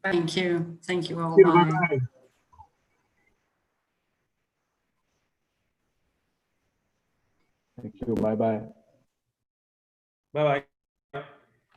Thank you. Thank you all. Bye. Thank you. Bye-bye. Bye-bye.